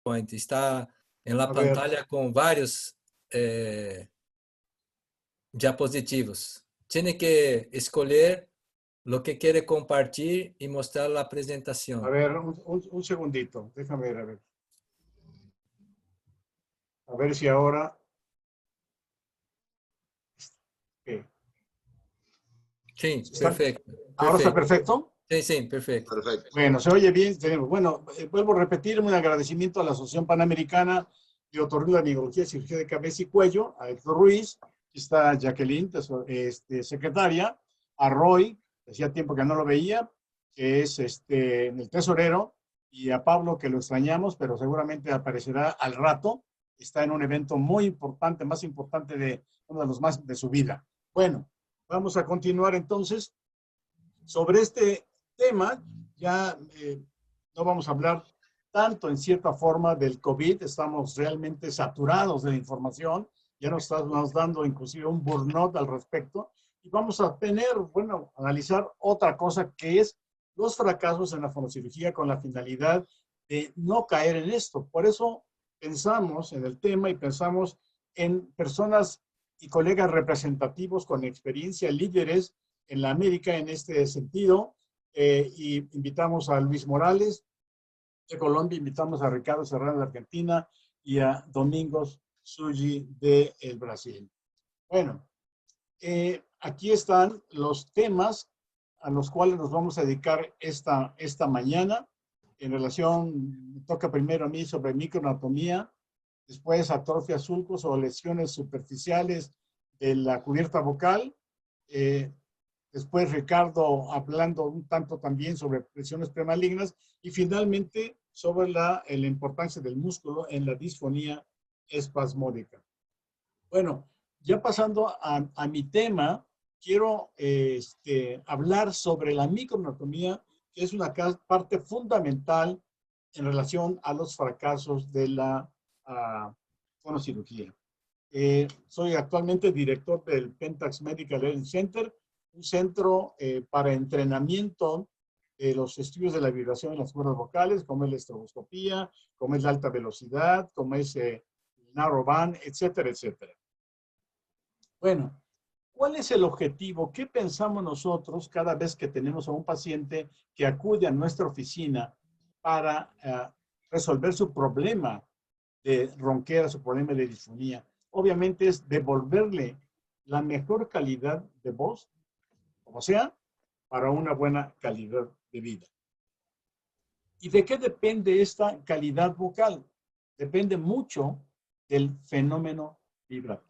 Point está en la A ver, pantalla con varios diapositivos. Tiene que escoger lo que quiere compartir y mostrar la a presentación. ver, un segundito. Déjame ver, a ver. A ver si ahora... ¿qué? Sí, ¿Está- perfecto. ¿Ahora está Perfecto. perfecto? Sí, sí, perfecto. Perfecto. Bueno, se oye bien. Bueno, vuelvo a repetir un agradecimiento a la Asociación Panamericana de Otorrinolaringología y Cirugía de Cabeza y Cuello, a Héctor Ruiz, aquí está Jacqueline, secretaria, a Roy, hacía tiempo que no lo veía, que es el tesorero, y a Pablo, que lo extrañamos, pero seguramente aparecerá al rato. Está en un evento muy importante, más importante de uno de los más de su vida. Bueno, vamos a continuar entonces sobre este tema. Ya no vamos a hablar tanto en cierta forma del COVID, estamos realmente saturados de la información, ya nos estamos dando inclusive un burnout al respecto, y vamos a analizar otra cosa que es los fracasos en la fonocirugía con la finalidad de no caer en esto. Por eso pensamos en el tema y pensamos en personas y colegas representativos con experiencia, líderes en la América en este sentido, y invitamos a Luis Morales de Colombia, invitamos a Ricardo Serrano de Argentina y a Domingos Suji de Brasil. Bueno, aquí están los temas a los cuales nos vamos a dedicar esta mañana. En relación, me toca primero a mí sobre microanatomía, después atrofia sulcus o lesiones superficiales de la cubierta vocal, después Ricardo hablando un tanto también sobre lesiones premalignas y finalmente sobre la importancia del músculo en la disfonía espasmódica. Bueno, ya pasando a mi tema, quiero hablar sobre la microanatomía, que es una parte fundamental en relación a los fracasos de la fonocirugía. Soy actualmente director del Pentax Medical Learning Center, un centro para entrenamiento de los estudios de la vibración en las cuerdas vocales, como es la estroboscopía, como es la alta velocidad, como es el narrowband, etcétera, etcétera. Bueno, ¿cuál es el objetivo? ¿Qué pensamos nosotros cada vez que tenemos a un paciente que acude a nuestra oficina para resolver su problema de ronquera, su problema de disfonía? Obviamente es devolverle la mejor calidad de voz, como sea, para una buena calidad de vida. ¿Y de qué depende esta calidad vocal? Depende mucho del fenómeno vibratorio.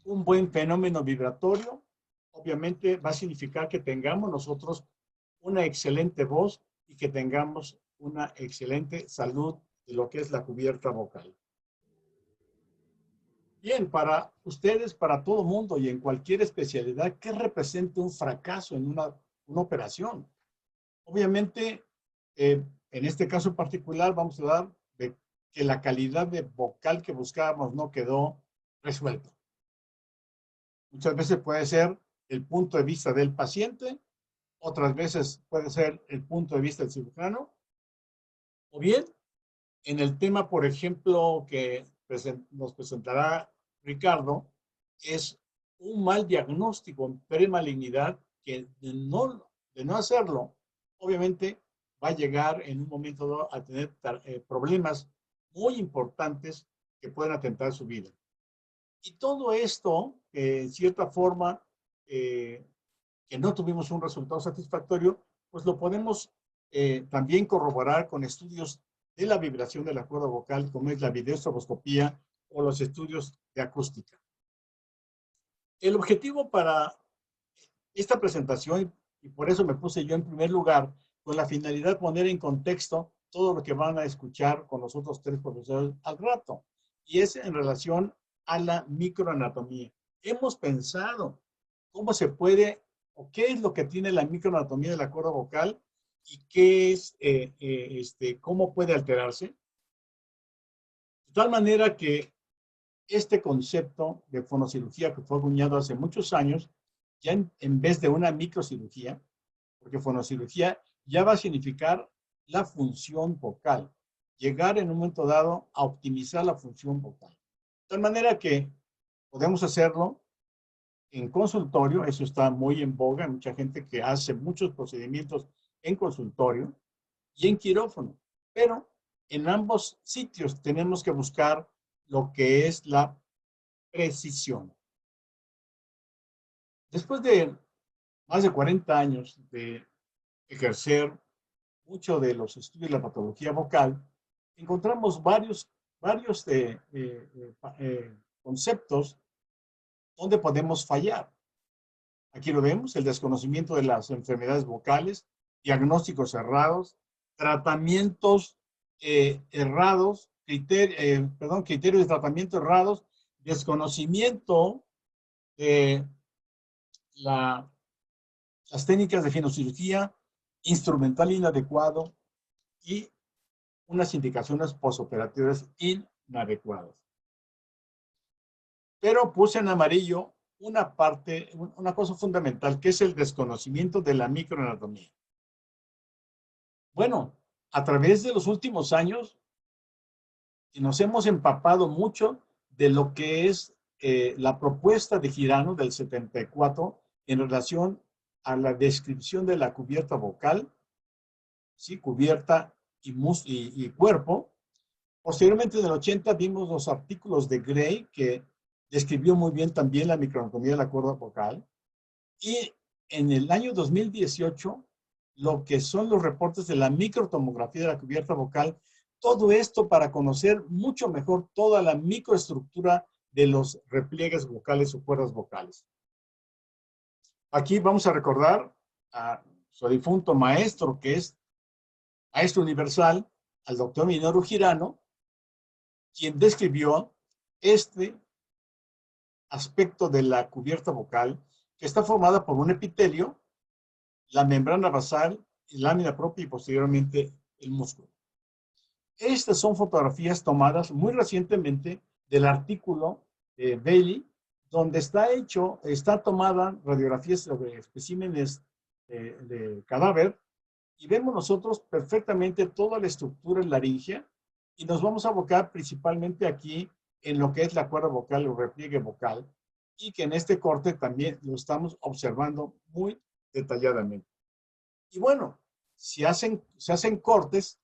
Un buen fenómeno vibratorio, obviamente, va a significar que tengamos nosotros una excelente voz y que tengamos una excelente salud de lo que es la cubierta vocal. Bien, para ustedes, para todo mundo y en cualquier especialidad, ¿qué representa un fracaso en una operación? Obviamente, en este caso en particular, vamos a hablar de que la calidad de vocal que buscábamos no quedó resuelta. Muchas veces puede ser el punto de vista del paciente, otras veces puede ser el punto de vista del cirujano, o bien en el tema, por ejemplo, que nos presentará Ricardo, es un mal diagnóstico en premalignidad que de no hacerlo, obviamente va a llegar en un momento dado a tener problemas muy importantes que pueden atentar su vida. Y todo esto, en cierta forma, que no tuvimos un resultado satisfactorio, pues lo podemos también corroborar con estudios de la vibración de la cuerda vocal, como es la videoestroboscopía o los estudios de acústica. El objetivo para esta presentación, y por eso me puse yo en primer lugar, con la finalidad de poner en contexto todo lo que van a escuchar con los otros tres profesores al rato, y es en relación a la microanatomía. Hemos pensado cómo se puede, o qué es lo que tiene la microanatomía de la cuerda vocal, y qué es, cómo puede alterarse. De tal manera que este concepto de fonocirugía que fue acuñado hace muchos años ya en vez de una microcirugía, porque fonocirugía ya va a significar la función vocal, llegar en un momento dado a optimizar la función vocal. De tal manera que podemos hacerlo en consultorio, eso está muy en boga, hay mucha gente que hace muchos procedimientos en consultorio y en quirófano, pero en ambos sitios tenemos que buscar lo que es la precisión. Después de más de 40 años de ejercer mucho de los estudios de la patología vocal, encontramos varios conceptos donde podemos fallar. Aquí lo vemos, el desconocimiento de las enfermedades vocales, diagnósticos errados, tratamientos errados, criterios de tratamiento errados, desconocimiento de las técnicas de genocirugía, instrumental inadecuado y unas indicaciones posoperativas inadecuadas. Pero puse en amarillo una cosa fundamental, que es el desconocimiento de la microanatomía. Bueno, a través de los últimos años nos hemos empapado mucho de lo que es la propuesta de Girano del 74 en relación a la descripción de la cubierta vocal, ¿sí? Cubierta y cuerpo. Posteriormente, en el 80, vimos los artículos de Gray, que describió muy bien también la microanatomía de la cuerda vocal. Y en el año 2018, lo que son los reportes de la microtomografía de la cubierta vocal, todo esto para conocer mucho mejor toda la microestructura de los repliegues vocales o cuerdas vocales. Aquí vamos a recordar a su difunto maestro, que es maestro universal, al doctor Minoru Girano, quien describió este aspecto de la cubierta vocal, que está formada por un epitelio, la membrana basal, lámina propia y posteriormente el músculo. Estas son fotografías tomadas muy recientemente del artículo Bailey, donde está tomada radiografías sobre especímenes de cadáver, y vemos nosotros perfectamente toda la estructura laringea, y nos vamos a abocar principalmente aquí en lo que es la cuerda vocal o repliegue vocal, y que en este corte también lo estamos observando muy detalladamente. Y bueno, se hacen cortes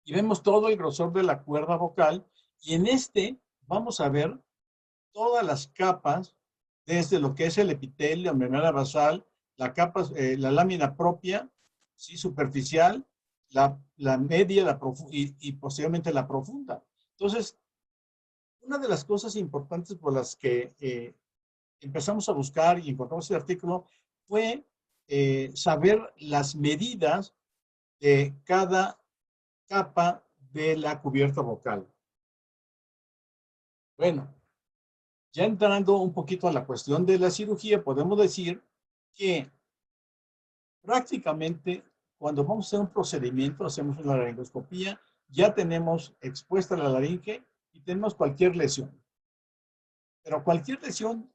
y vemos todo el grosor de la cuerda vocal, y en este vamos a ver todas las capas, desde lo que es el epitelio, membrana basal, la lámina propia, ¿sí? Superficial, la media y posteriormente la profunda. Entonces, una de las cosas importantes por las que empezamos a buscar y encontramos el artículo fue saber las medidas de cada capa de la cubierta vocal. Bueno, ya entrando un poquito a la cuestión de la cirugía, podemos decir que prácticamente cuando vamos a hacer un procedimiento, hacemos una laringoscopía, ya tenemos expuesta la laringe y tenemos cualquier lesión. Pero cualquier lesión,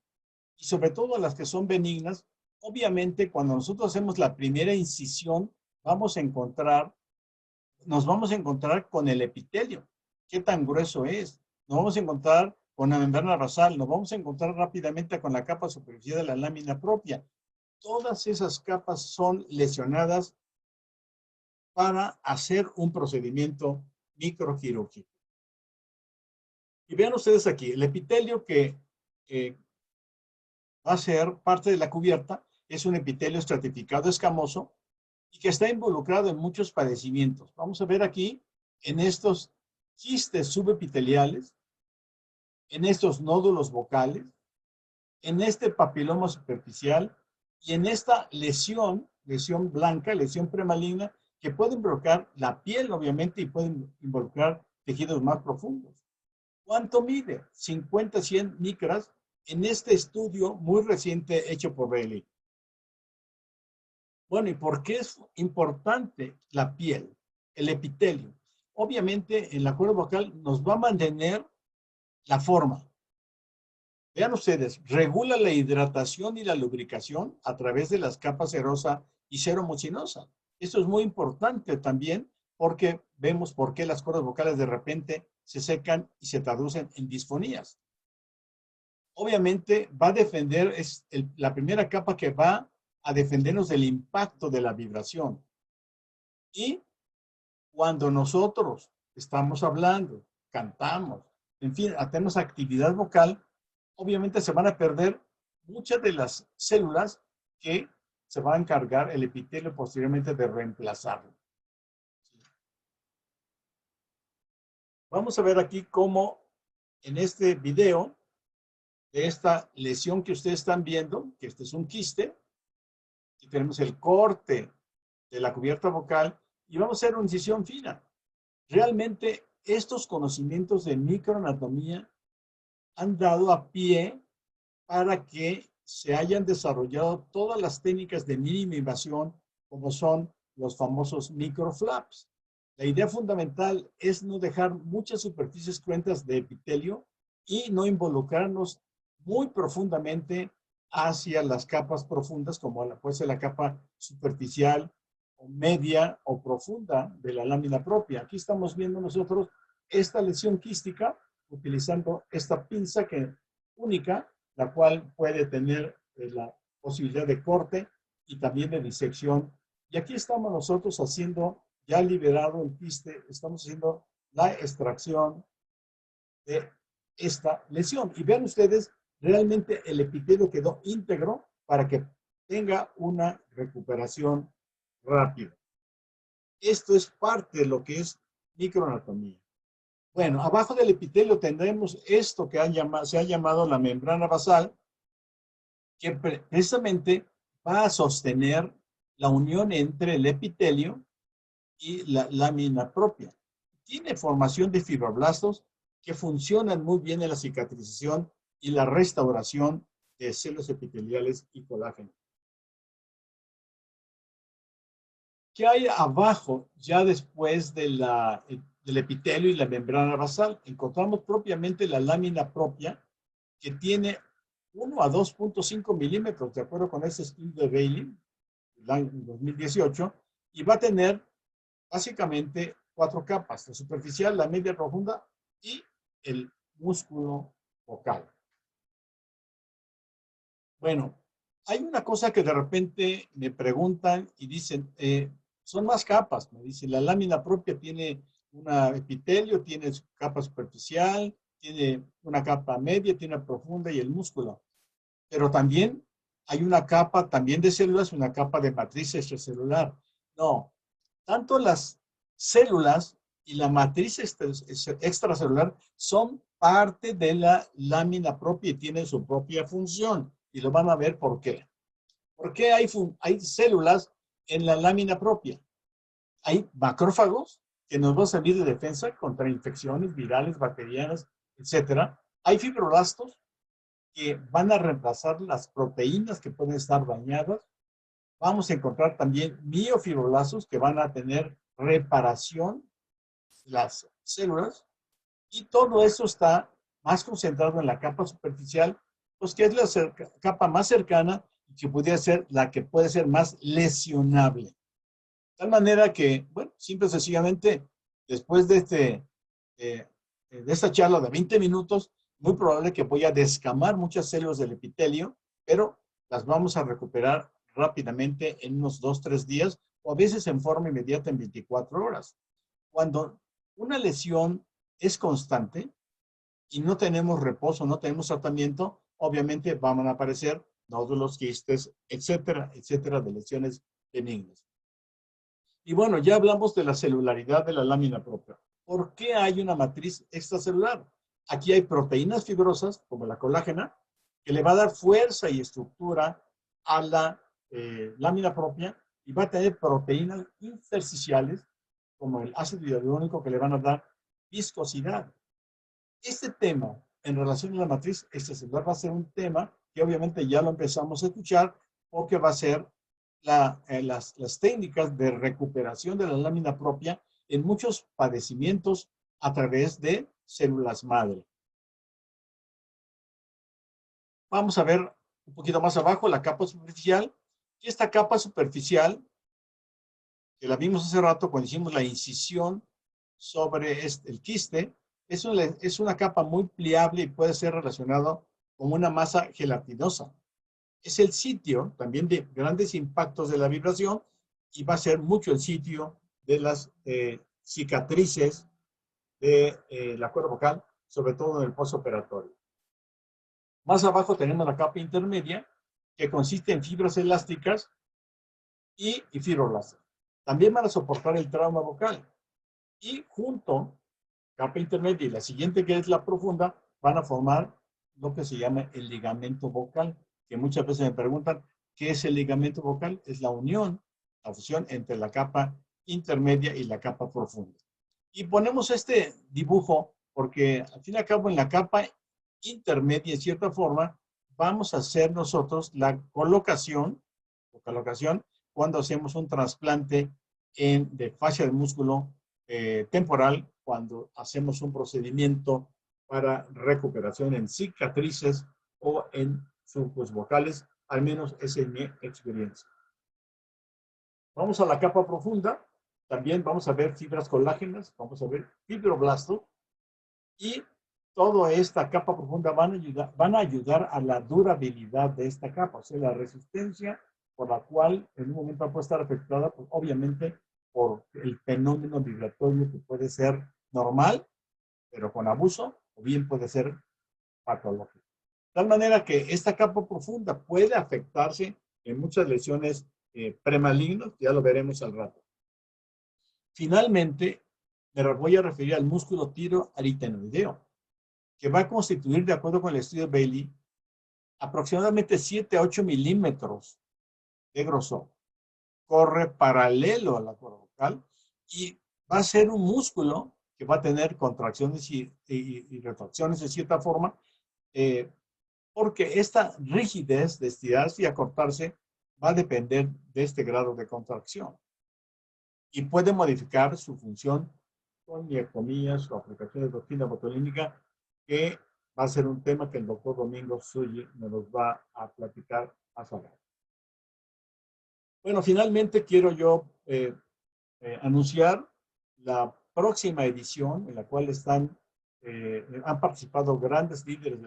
y sobre todo las que son benignas, obviamente cuando nosotros hacemos la primera incisión, nos vamos a encontrar con el epitelio. ¿Qué tan grueso es? Nos vamos a encontrar con la membrana basal, nos vamos a encontrar rápidamente con la capa superficial de la lámina propia. Todas esas capas son lesionadas para hacer un procedimiento microquirúrgico. Y vean ustedes aquí, el epitelio que va a ser parte de la cubierta es un epitelio estratificado escamoso y que está involucrado en muchos padecimientos. Vamos a ver aquí en estos quistes subepiteliales, en estos nódulos vocales, en este papiloma superficial y en esta lesión blanca, lesión premaligna, que puede involucrar la piel, obviamente, y pueden involucrar tejidos más profundos. ¿Cuánto mide? 50-100 micras en este estudio muy reciente hecho por Bailey. Bueno, ¿y por qué es importante la piel, el epitelio? Obviamente, en la cuerda vocal nos va a mantener la forma. Vean ustedes, regula la hidratación y la lubricación a través de las capas serosa y ceromucinosa. Esto es muy importante también porque vemos por qué las cuerdas vocales de repente se secan y se traducen en disfonías. Obviamente va a defender, es la primera capa que va a defendernos del impacto de la vibración. Y cuando nosotros estamos hablando, cantamos, en fin, hacemos actividad vocal, obviamente se van a perder muchas de las células que se va a encargar el epitelio posteriormente de reemplazarlo. Vamos a ver aquí cómo en este video de esta lesión que ustedes están viendo, que este es un quiste, y tenemos el corte de la cubierta vocal y vamos a hacer una incisión fina. Realmente estos conocimientos de microanatomía han dado a pie para que se hayan desarrollado todas las técnicas de mínima invasión, como son los famosos microflaps. La idea fundamental es no dejar muchas superficies cruentas de epitelio y no involucrarnos muy profundamente hacia las capas profundas, como puede ser la capa superficial, o media o profunda de la lámina propia. Aquí estamos viendo nosotros esta lesión quística utilizando esta pinza única, la cual puede tener la posibilidad de corte y también de disección. Y aquí estamos nosotros haciendo, ya liberado el quiste, estamos haciendo la extracción de esta lesión. Y vean ustedes, realmente el epitelio quedó íntegro para que tenga una recuperación rápida. Esto es parte de lo que es microanatomía. Bueno, abajo del epitelio tendremos esto que se ha llamado la membrana basal, que precisamente va a sostener la unión entre el epitelio y la lámina propia. Tiene formación de fibroblastos que funcionan muy bien en la cicatrización y la restauración de células epiteliales y colágeno. ¿Qué hay abajo ya después de del epitelio y la membrana basal? Encontramos propiamente la lámina propia, que tiene 1 a 2.5 milímetros, de acuerdo con este estudio de Bailey, en 2018, y va a tener básicamente 4 capas: la superficial, la media profunda y el músculo vocal. Bueno, hay una cosa que de repente me preguntan y dicen, son más capas. Me dicen, la lámina propia tiene un epitelio, tiene su capa superficial, tiene una capa media, tiene una profunda y el músculo. Pero también hay una capa también de células, una capa de matriz extracelular. No, tanto las células y la matriz extracelular son parte de la lámina propia y tienen su propia función. Y lo van a ver por qué. ¿Por qué hay células en la lámina propia? Hay macrófagos que nos van a servir de defensa contra infecciones virales, bacterianas, etc. Hay fibroblastos que van a reemplazar las proteínas que pueden estar dañadas. Vamos a encontrar también miofibroblastos que van a tener reparación de las células, y todo eso está más concentrado en la capa superficial, pues que es la capa más cercana y que podría ser la que puede ser más lesionable. De tal manera que, bueno, simple y sencillamente, después de esta charla de 20 minutos, muy probable que voy a descamar muchas células del epitelio, pero las vamos a recuperar rápidamente en unos 2-3 días, o a veces en forma inmediata en 24 horas. Cuando una lesión es constante y no tenemos reposo, no tenemos tratamiento, obviamente van a aparecer nódulos, quistes, etcétera, etcétera, de lesiones benignas. Y bueno, ya hablamos de la celularidad de la lámina propia. ¿Por qué hay una matriz extracelular? Aquí hay proteínas fibrosas, como la colágena, que le va a dar fuerza y estructura a la lámina propia, y va a tener proteínas intersticiales, como el ácido hialurónico, que le van a dar viscosidad. Este tema en relación a la matriz extracelular va a ser un tema que obviamente ya lo empezamos a escuchar, porque va a ser las técnicas de recuperación de la lámina propia en muchos padecimientos a través de células madre. vamos a ver un poquito más abajo la capa superficial. Y esta capa superficial, que la vimos hace rato cuando hicimos la incisión sobre el quiste, es una capa muy pliable y puede ser relacionado con una masa gelatinosa. Es el sitio también de grandes impactos de la vibración y va a ser mucho el sitio de las cicatrices de la cuerda vocal, sobre todo en el postoperatorio. Más abajo tenemos la capa intermedia, que consiste en fibras elásticas y fibroblastos. También van a soportar el trauma vocal. Y junto, capa intermedia y la siguiente, que es la profunda, van a formar lo que se llama el ligamento vocal, que muchas veces me preguntan, ¿qué es el ligamento vocal? Es la unión, la fusión entre la capa intermedia y la capa profunda. Y ponemos este dibujo porque, al fin y al cabo, en la capa intermedia, en cierta forma, vamos a hacer nosotros la colocación cuando hacemos un trasplante de fascia del músculo temporal, cuando hacemos un procedimiento para recuperación en cicatrices o en surcos vocales, al menos esa es mi experiencia. Vamos a la capa profunda, también vamos a ver fibras colágenas, vamos a ver fibroblastos, y toda esta capa profunda van a ayudar a la durabilidad de esta capa, o sea, la resistencia por la cual en un momento puede estar afectada, pues, obviamente, por el fenómeno vibratorio que puede ser normal, pero con abuso, o bien puede ser patológico. De tal manera que esta capa profunda puede afectarse en muchas lesiones premalignas, ya lo veremos al rato. Finalmente, me voy a referir al músculo tiroaritenoideo, que va a constituir, de acuerdo con el estudio Bailey, aproximadamente 7 a 8 milímetros de grosor. Corre paralelo a la cuerda vocal y va a ser un músculo que va a tener contracciones y retracciones de cierta forma, porque esta rigidez de estirarse y acortarse va a depender de este grado de contracción y puede modificar su función con miectomías o aplicaciones de toxina botulínica, que va a ser un tema que el doctor Domingo Sully nos va a platicar más adelante. Bueno, finalmente quiero yo anunciar la próxima edición en la cual han participado grandes líderes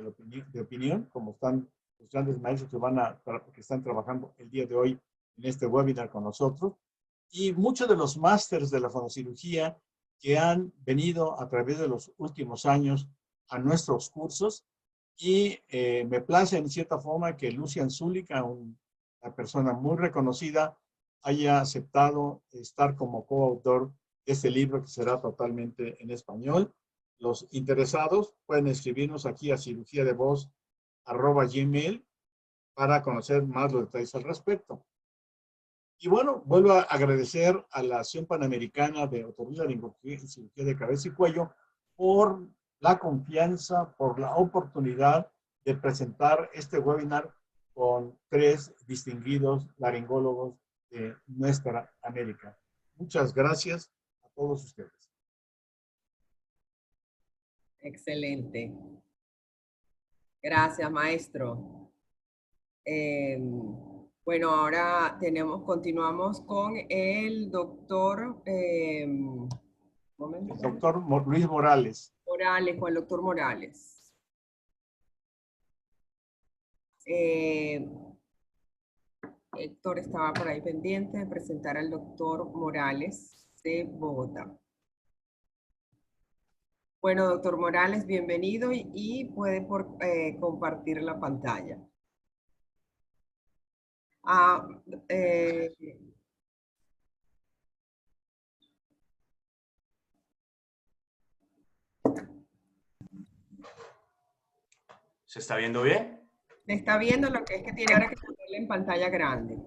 de opinión, como están los grandes maestros que están trabajando el día de hoy en este webinar con nosotros, y muchos de los másters de la fonocirugía que han venido a través de los últimos años a nuestros cursos. Y me place en cierta forma que Lucian Zulica, una persona muy reconocida, haya aceptado estar como coautor de este libro, que será totalmente en español. Los interesados pueden escribirnos aquí a cirugiadevoz@gmail para conocer más los detalles al respecto. Y bueno, vuelvo a agradecer a la Asociación Panamericana de Otorrinolaringología y Cirugía de Cabeza y Cuello por la confianza, por la oportunidad de presentar este webinar con 3 distinguidos laringólogos de nuestra América. Muchas gracias a todos ustedes. Excelente. Gracias, maestro. Bueno, ahora continuamos con el doctor... El doctor Luis Morales. Morales, con el doctor Morales. Héctor estaba por ahí pendiente de presentar al doctor Morales de Bogotá. Bueno, doctor Morales, bienvenido y puede compartir la pantalla. ¿Se está viendo bien? Se está viendo, lo que es que tiene ahora que ponerle en pantalla grande.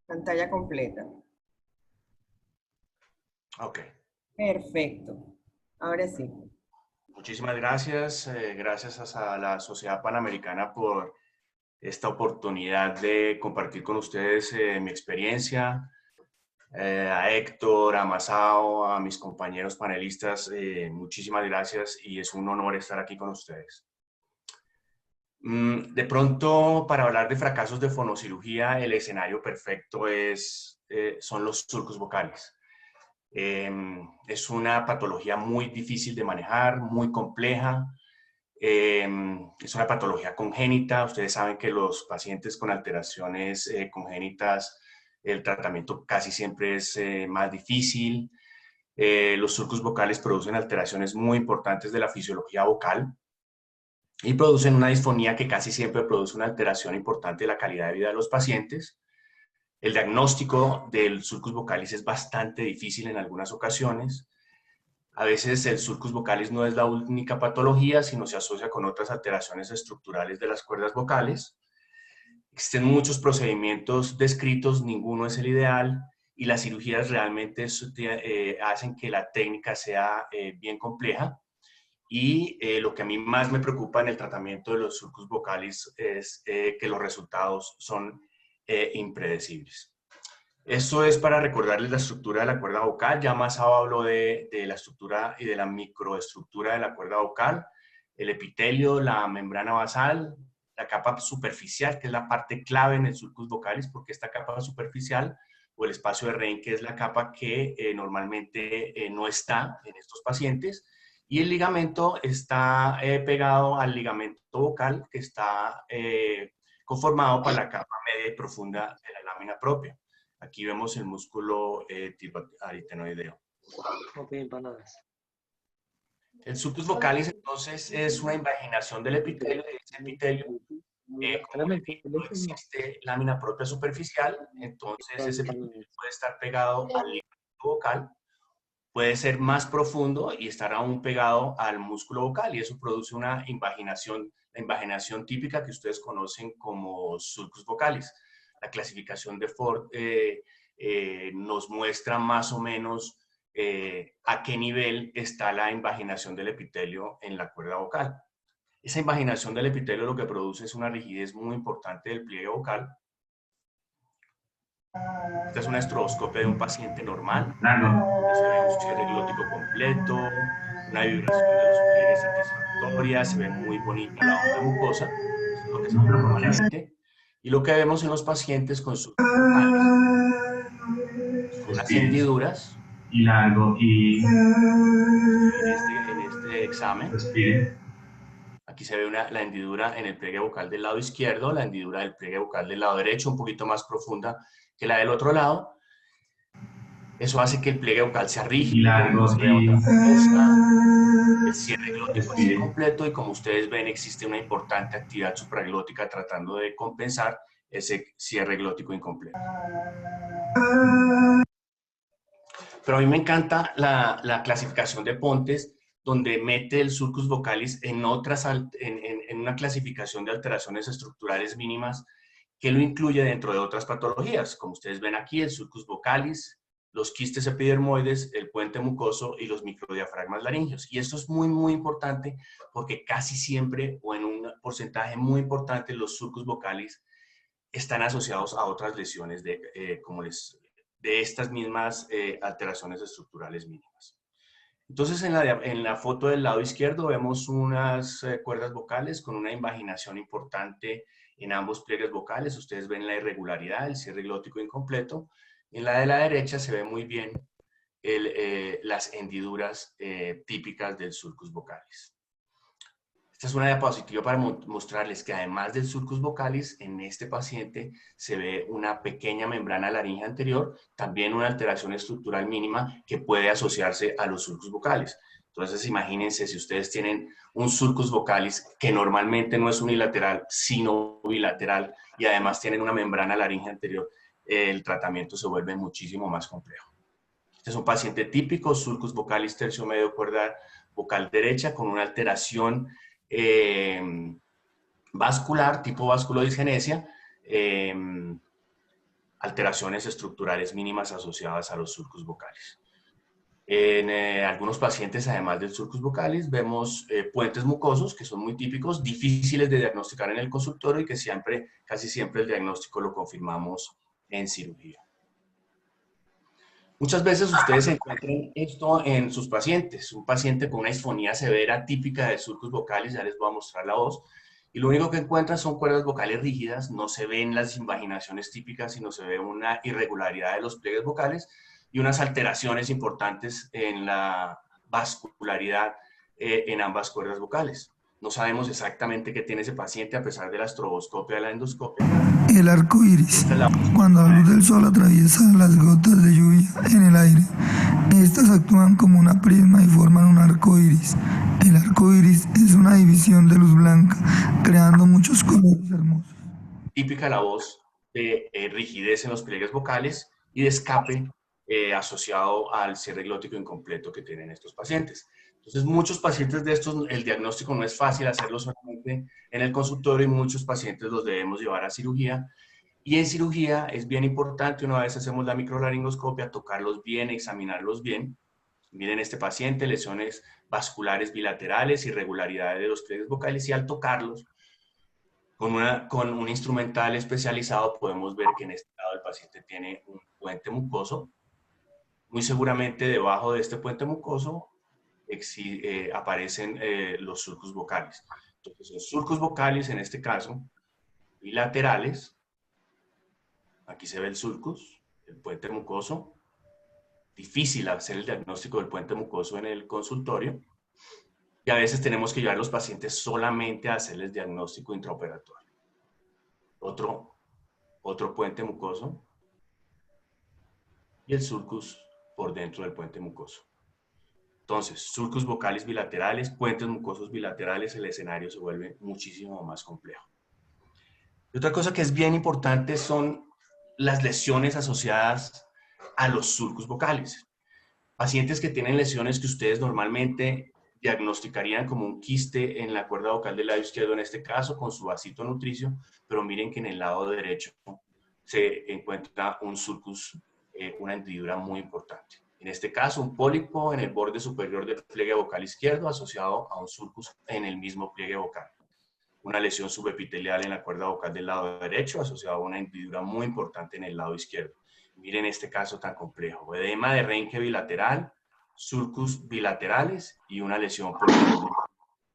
Pantalla completa. Ok. Perfecto. Ahora sí. Muchísimas gracias. Gracias a la Sociedad Panamericana por esta oportunidad de compartir con ustedes mi experiencia. A Héctor, a Masao, a mis compañeros panelistas, muchísimas gracias y es un honor estar aquí con ustedes. De pronto, para hablar de fracasos de fonocirugía, el escenario perfecto son los surcos vocales. Es una patología muy difícil de manejar, muy compleja. Es una patología congénita. Ustedes saben que los pacientes con alteraciones congénitas, el tratamiento casi siempre es más difícil. Los surcos vocales producen alteraciones muy importantes de la fisiología vocal y producen una disfonía que casi siempre produce una alteración importante de la calidad de vida de los pacientes. El diagnóstico del surcus vocalis es bastante difícil en algunas ocasiones. A veces el surcus vocalis no es la única patología, sino se asocia con otras alteraciones estructurales de las cuerdas vocales. Existen muchos procedimientos descritos, ninguno es el ideal, y las cirugías realmente hacen que la técnica sea bien compleja. Y lo que a mí más me preocupa en el tratamiento de los surcus vocalis es que los resultados son impredecibles. Esto es para recordarles la estructura de la cuerda vocal. Ya Masao habló de la estructura y de la microestructura de la cuerda vocal, el epitelio, la membrana basal, la capa superficial, que es la parte clave en el surcus vocalis, porque esta capa superficial o el espacio de Rein, que es la capa que normalmente no está en estos pacientes, y el ligamento está pegado al ligamento vocal, que está conformado por la capa media y profunda de la lámina propia. Aquí vemos el músculo tiroaritenoideo. El surcus vocalis, entonces, es una invaginación del epitelio, de ese epitelio. Como les digo, no existe lámina propia superficial, entonces ese epitelio puede estar pegado al ligamento vocal, puede ser más profundo y estar aún pegado al músculo vocal, y eso produce una invaginación, la invaginación típica que ustedes conocen como surcus vocalis. La clasificación de Ford nos muestra más o menos a qué nivel está la invaginación del epitelio en la cuerda vocal. Esa invaginación del epitelio lo que produce es una rigidez muy importante del pliegue vocal. Esta es una estroboscopia de un paciente normal. Se ve un cierre glótico completo, una vibración de los pliegues satisfactoria, se ve muy bonita la onda mucosa, eso es lo que se ve normalmente. Y lo que vemos en los pacientes con surcos vocales son unas hendiduras. Y largo y en este examen. Respire. Aquí se ve la hendidura en el pliegue vocal del lado izquierdo, la hendidura del pliegue vocal del lado derecho, un poquito más profunda que la del otro lado. Eso hace que el pliegue vocal sea rígido, no se vea otra cosa. El cierre glótico es incompleto y, como ustedes ven, existe una importante actividad supraglótica tratando de compensar ese cierre glótico incompleto. Pero a mí me encanta la clasificación de Pontes, donde mete el surcus vocalis en una clasificación de alteraciones estructurales mínimas que lo incluye dentro de otras patologías. Como ustedes ven aquí, el surcus vocalis, los quistes epidermoides, el puente mucoso y los microdiafragmas laringeos. Y esto es muy, muy importante porque casi siempre, o en un porcentaje muy importante, los surcus vocalis están asociados a otras lesiones de estas mismas alteraciones estructurales mínimas. Entonces, en la foto del lado izquierdo vemos unas cuerdas vocales con una invaginación importante en ambos pliegues vocales. Ustedes ven la irregularidad, el cierre glótico incompleto. En la de la derecha se ve muy bien las hendiduras típicas del surcus vocalis. Esta es una diapositiva para mostrarles que, además del surcus vocalis, en este paciente se ve una pequeña membrana laríngea anterior, también una alteración estructural mínima que puede asociarse a los surcus vocalis. Entonces, imagínense si ustedes tienen un surcus vocalis que normalmente no es unilateral, sino bilateral, y además tienen una membrana laríngea anterior, el tratamiento se vuelve muchísimo más complejo. Este es un paciente típico, surcus vocalis tercio medio cuerda vocal derecha, con una alteración vascular, tipo vasculodisgenesia, alteraciones estructurales mínimas asociadas a los surcus vocales. En algunos pacientes, además del surcus vocalis, vemos puentes mucosos, que son muy típicos, difíciles de diagnosticar en el consultorio y que casi siempre el diagnóstico lo confirmamos en cirugía. Muchas veces ustedes encuentran esto en sus pacientes. Un paciente con una disfonía severa típica de surcos vocales, ya les voy a mostrar la voz, y lo único que encuentran son cuerdas vocales rígidas, no se ven las invaginaciones típicas, sino se ve una irregularidad de los pliegues vocales y unas alteraciones importantes en la vascularidad en ambas cuerdas vocales. No sabemos exactamente qué tiene ese paciente a pesar de la estroboscopia, de la endoscopia. El arco iris, cuando la luz del sol atraviesa las gotas de lluvia en el aire, estas actúan como una prisma y forman un arco iris. El arco iris es una división de luz blanca, creando muchos colores hermosos. Típica la voz de rigidez en los pliegues vocales y de escape asociado al cierre glótico incompleto que tienen estos pacientes. Entonces, muchos pacientes de estos, el diagnóstico no es fácil hacerlo solamente en el consultorio y muchos pacientes los debemos llevar a cirugía. Y en cirugía es bien importante, una vez hacemos la microlaringoscopia, tocarlos bien, examinarlos bien. Miren este paciente, lesiones vasculares bilaterales, irregularidades de los pliegues vocales, y al tocarlos con un instrumental especializado podemos ver que en este lado el paciente tiene un puente mucoso. Muy seguramente debajo de este puente mucoso aparecen los surcos vocales. Entonces, los surcos vocales, en este caso, bilaterales, aquí se ve el surcus, el puente mucoso. Difícil hacer el diagnóstico del puente mucoso en el consultorio. Y a veces tenemos que llevar a los pacientes solamente a hacerles diagnóstico intraoperatorio. Otro puente mucoso. Y el surcus por dentro del puente mucoso. Entonces, surcos vocales bilaterales, puentes mucosos bilaterales, el escenario se vuelve muchísimo más complejo. Y otra cosa que es bien importante son las lesiones asociadas a los surcos vocales. Pacientes que tienen lesiones que ustedes normalmente diagnosticarían como un quiste en la cuerda vocal del lado izquierdo, en este caso, con su vasito nutricio, pero miren que en el lado derecho se encuentra un surcus, una hendidura muy importante. En este caso, un pólipo en el borde superior del pliegue vocal izquierdo asociado a un surcus en el mismo pliegue vocal. Una lesión subepitelial en la cuerda vocal del lado derecho asociado a una hendidura muy importante en el lado izquierdo. Miren este caso tan complejo. Edema de Reinke bilateral, surcus bilaterales y una lesión por el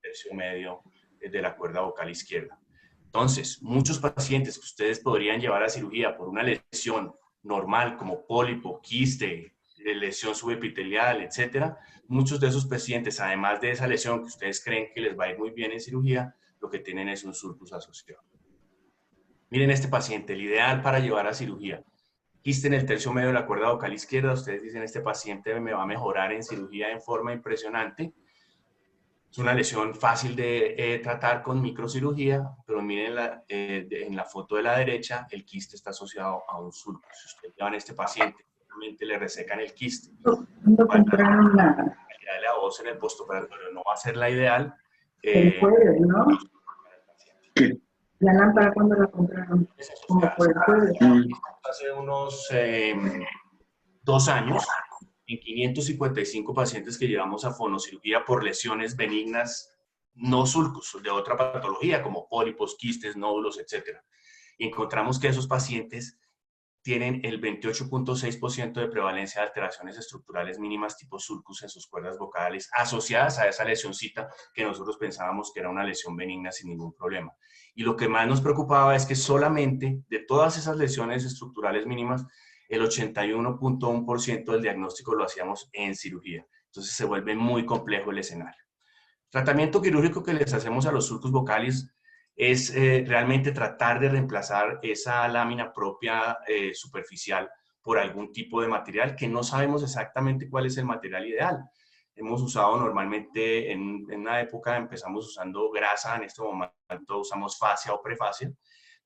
tercio medio de la cuerda vocal izquierda. Entonces, muchos pacientes que ustedes podrían llevar a cirugía por una lesión normal como pólipo, quiste, lesión subepitelial, etcétera, muchos de esos pacientes, además de esa lesión que ustedes creen que les va a ir muy bien en cirugía, lo que tienen es un surcus asociado. Miren este paciente, el ideal para llevar a cirugía. Quiste en el tercio medio de la cuerda vocal izquierda, ustedes dicen, este paciente me va a mejorar en cirugía en forma impresionante. Es una lesión fácil de tratar con microcirugía, pero miren en la foto de la derecha, el quiste está asociado a un surcus. Si ustedes llevan a este paciente, realmente le resecan el quiste. No compraron la calidad de la voz en el postoperatorio no va a ser la ideal. el jueves, ¿no? La lámpara, ¿cuándo la compraron? Como por el jueves. Hace unos 2 años, en 555 pacientes que llevamos a fonocirugía por lesiones benignas, no surcus, de otra patología, como pólipos, quistes, nódulos, etc. Y encontramos que esos pacientes tienen el 28.6% de prevalencia de alteraciones estructurales mínimas tipo surcus en sus cuerdas vocales asociadas a esa lesioncita que nosotros pensábamos que era una lesión benigna sin ningún problema. Y lo que más nos preocupaba es que solamente de todas esas lesiones estructurales mínimas, el 81.1% del diagnóstico lo hacíamos en cirugía. Entonces se vuelve muy complejo el escenario. Tratamiento quirúrgico que les hacemos a los surcos vocales es realmente tratar de reemplazar esa lámina propia superficial por algún tipo de material que no sabemos exactamente cuál es el material ideal. Hemos usado normalmente, en una época empezamos usando grasa, en este momento usamos fascia o prefascia,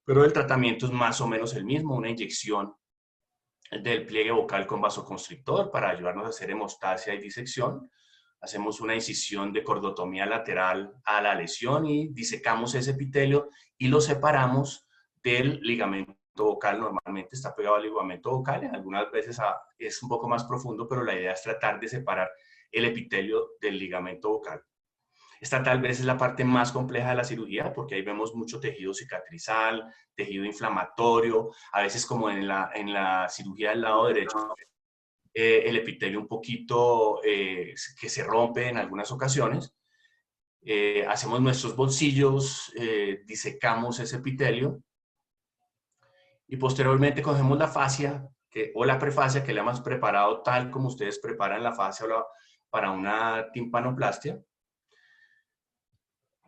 pero el tratamiento es más o menos el mismo, una inyección del pliegue vocal con vasoconstrictor para ayudarnos a hacer hemostasia y disección. Hacemos una incisión de cordotomía lateral a la lesión y disecamos ese epitelio y lo separamos del ligamento vocal. Normalmente está pegado al ligamento vocal, algunas veces es un poco más profundo, pero la idea es tratar de separar el epitelio del ligamento vocal. Esta tal vez es la parte más compleja de la cirugía porque ahí vemos mucho tejido cicatrizal, tejido inflamatorio, a veces como en la cirugía del lado derecho, el epitelio un poquito que se rompe en algunas ocasiones. Hacemos nuestros bolsillos, disecamos ese epitelio y posteriormente cogemos la fascia o la prefascia que le hemos preparado tal como ustedes preparan la fascia para una timpanoplastia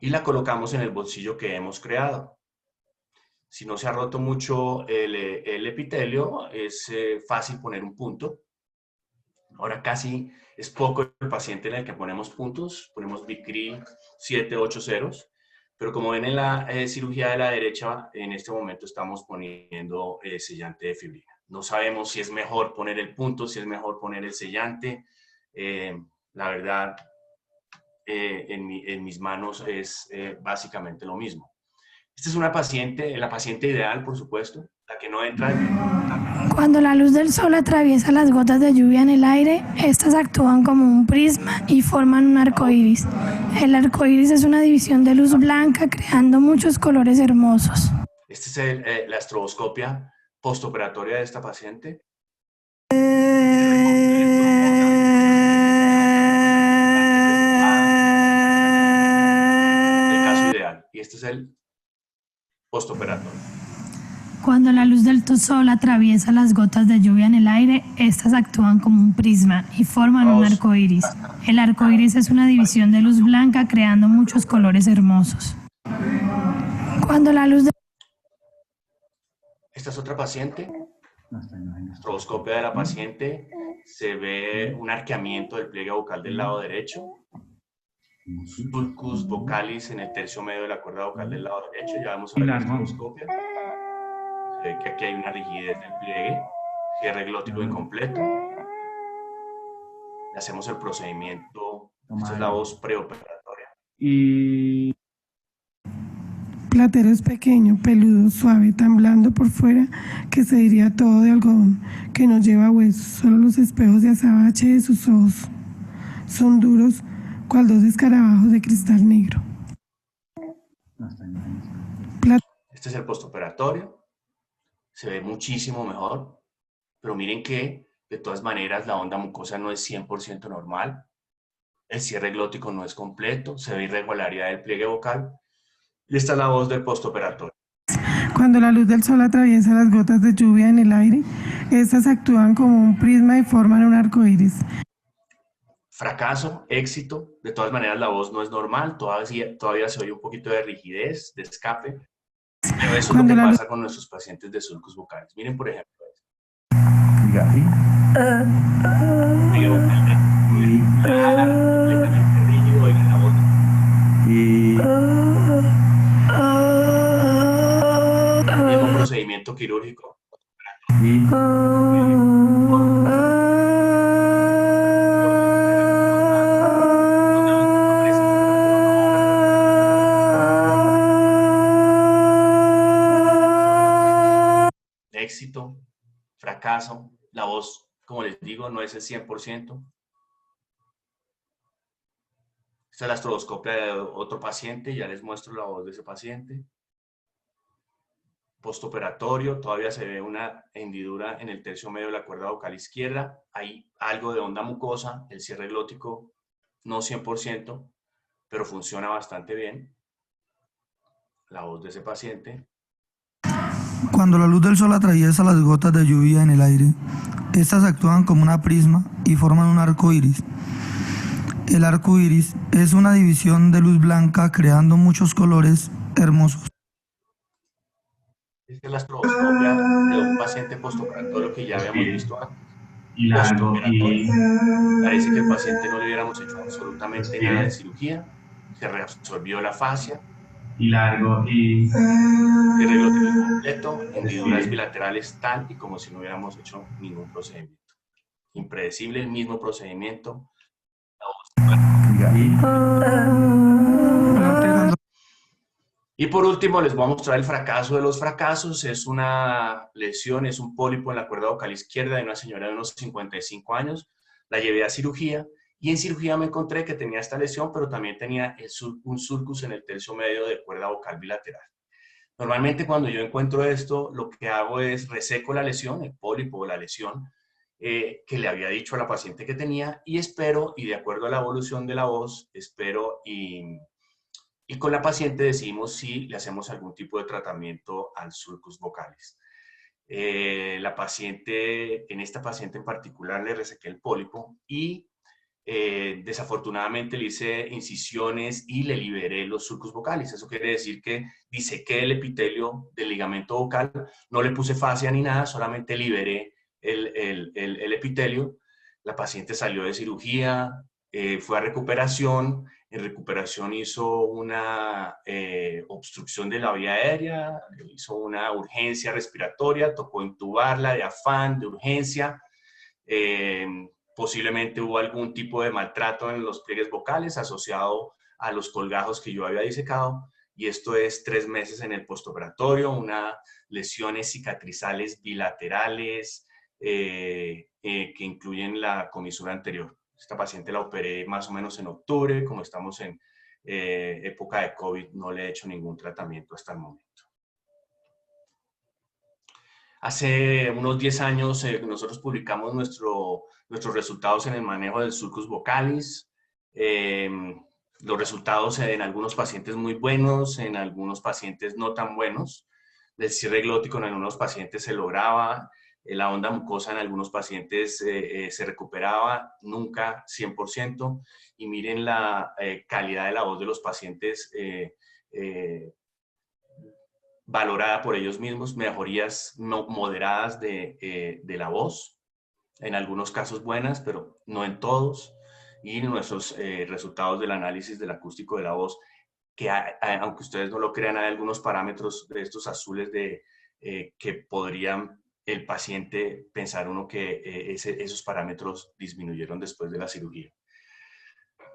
y la colocamos en el bolsillo que hemos creado. Si no se ha roto mucho el epitelio, es fácil poner un punto. Ahora casi es poco el paciente en el que ponemos puntos, ponemos Vicry 7, 8 ceros, pero como ven en la cirugía de la derecha, en este momento estamos poniendo sellante de fibrina. No sabemos si es mejor poner el punto, si es mejor poner el sellante. La verdad, en mis manos es básicamente lo mismo. Esta es una paciente, la paciente ideal, por supuesto, la que no entra en... Cuando la luz del sol atraviesa las gotas de lluvia en el aire, estas actúan como un prisma y forman un arco iris. El arco iris es una división de luz blanca creando muchos colores hermosos. Esta es la estroboscopia postoperatoria de esta paciente. El caso ideal. Y este es el postoperatorio. Cuando la luz del sol atraviesa las gotas de lluvia en el aire, estas actúan como un prisma y forman un arco iris. El arco iris es una división de luz blanca creando muchos colores hermosos. Cuando la luz Esta es otra paciente. Estroboscopia de la paciente. Se ve un arqueamiento del pliegue vocal del lado derecho. Sulcus vocalis en el tercio medio de la cuerda vocal del lado derecho. Ya vamos a ver la estroboscopia. Se ve que aquí hay una rigidez del pliegue. Cierre glótico incompleto. Le hacemos el procedimiento. Esta es la voz preoperatoria. Y platero es pequeño, peludo, suave, tan blando por fuera que se diría todo de algodón, que no lleva huesos, solo los espejos de azabache de sus ojos son duros, cual dos escarabajos de cristal negro. Este es el postoperatorio. Se ve muchísimo mejor, pero miren que de todas maneras la onda mucosa no es 100% normal. El cierre glótico no es completo, se ve irregularidad del pliegue vocal. Y esta es la voz del postoperatorio. Cuando la luz del sol atraviesa las gotas de lluvia en el aire, estas actúan como un prisma y forman un arco iris. Fracaso, éxito. De todas maneras la voz no es normal, todavía se oye un poquito de rigidez, de escape. Pero eso es lo que pasa con nuestros pacientes de sulcus vocales. Miren, por ejemplo, completamente rígido, oigan la voz. El mismo procedimiento quirúrgico. Éxito, fracaso, la voz, como les digo, no es el 100%. Esta es la estroboscopia de otro paciente, ya les muestro la voz de ese paciente. Postoperatorio, todavía se ve una hendidura en el tercio medio de la cuerda vocal izquierda. Hay algo de onda mucosa, el cierre glótico no 100%, pero funciona bastante bien. La voz de ese paciente. Cuando la luz del sol atraviesa las gotas de lluvia en el aire, estas actúan como una prisma y forman un arco iris. El arco iris es una división de luz blanca creando muchos colores hermosos. Esta es la estroboscopia de un paciente postoperatorio que ya habíamos visto antes. Parece que el paciente no le hubiéramos hecho absolutamente nada de cirugía. Se reabsorbió la fascia. Y largo y Cierre glótico incompleto, hendiduras bilaterales tal y como si no hubiéramos hecho ningún procedimiento. Impredecible el mismo procedimiento. Y por último les voy a mostrar el fracaso de los fracasos. Es una lesión, es un pólipo en la cuerda vocal izquierda de una señora de unos 55 años. La llevé a cirugía. Y en cirugía me encontré que tenía esta lesión, pero también tenía un sulcus en el tercio medio de cuerda vocal bilateral. Normalmente cuando yo encuentro esto, lo que hago es reseco la lesión, el pólipo o la lesión, que le había dicho a la paciente que tenía, y espero, y de acuerdo a la evolución de la voz, espero y con la paciente decidimos si le hacemos algún tipo de tratamiento al sulcus vocalis. La paciente, en esta paciente en particular le resequé el pólipo y desafortunadamente le hice incisiones y le liberé los sulcus vocalis. Eso quiere decir que disequé el epitelio del ligamento vocal, no le puse fascia ni nada, solamente liberé el epitelio. La paciente salió de cirugía, fue a recuperación. En recuperación hizo una obstrucción de la vía aérea, hizo una urgencia respiratoria, tocó intubarla de afán, de urgencia. Posiblemente hubo algún tipo de maltrato en los pliegues vocales asociado a los colgajos que yo había disecado, y esto es 3 meses en el postoperatorio, unas lesiones cicatrizales bilaterales que incluyen la comisura anterior. Esta paciente la operé más o menos en octubre, como estamos en época de COVID, no le he hecho ningún tratamiento hasta el momento. Hace unos 10 años nosotros publicamos nuestros resultados en el manejo del sulcus vocalis. Los resultados en algunos pacientes muy buenos, en algunos pacientes no tan buenos. El cierre glótico en algunos pacientes se lograba, la onda mucosa en algunos pacientes se recuperaba, nunca 100%. Y miren la calidad de la voz de los pacientes valorada por ellos mismos, mejorías no moderadas de la voz, en algunos casos buenas, pero no en todos, y nuestros resultados del análisis del acústico de la voz, que aunque ustedes no lo crean, hay algunos parámetros de estos azules que podrían el paciente pensar uno que esos parámetros disminuyeron después de la cirugía.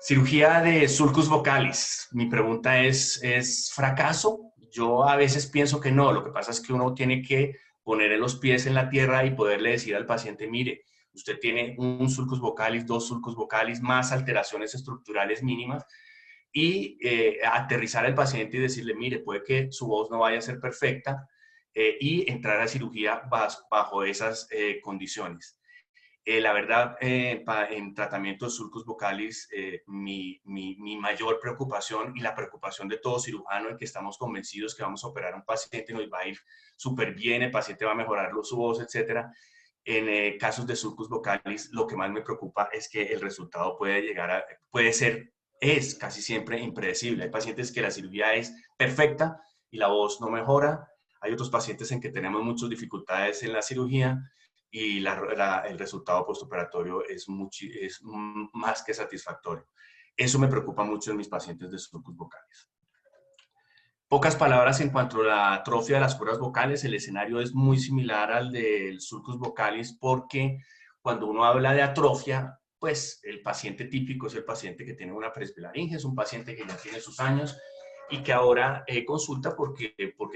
Cirugía de sulcus vocalis. Mi pregunta ¿es fracaso? Yo a veces pienso que no. Lo que pasa es que uno tiene que poner los pies en la tierra y poderle decir al paciente, mire, usted tiene un sulcus vocalis, 2 sulcus vocalis, más alteraciones estructurales mínimas, y aterrizar al paciente y decirle, mire, puede que su voz no vaya a ser perfecta, y entrar a cirugía bajo esas condiciones. La verdad, en tratamiento de sulcus vocalis, mi mayor preocupación y la preocupación de todo cirujano en que estamos convencidos que vamos a operar a un paciente y nos va a ir súper bien, el paciente va a mejorar su voz, etc. En casos de sulcus vocalis, lo que más me preocupa es que el resultado es casi siempre impredecible. Hay pacientes que la cirugía es perfecta y la voz no mejora. Hay otros pacientes en que tenemos muchas dificultades en la cirugía y el resultado postoperatorio es más que satisfactorio. Eso me preocupa mucho en mis pacientes de sulcus vocalis. Pocas palabras en cuanto a la atrofia de las cuerdas vocales. El escenario es muy similar al del sulcus vocalis, porque cuando uno habla de atrofia, pues el paciente típico es el paciente que tiene una presbilaringe, es un paciente que ya tiene sus años y que ahora consulta porque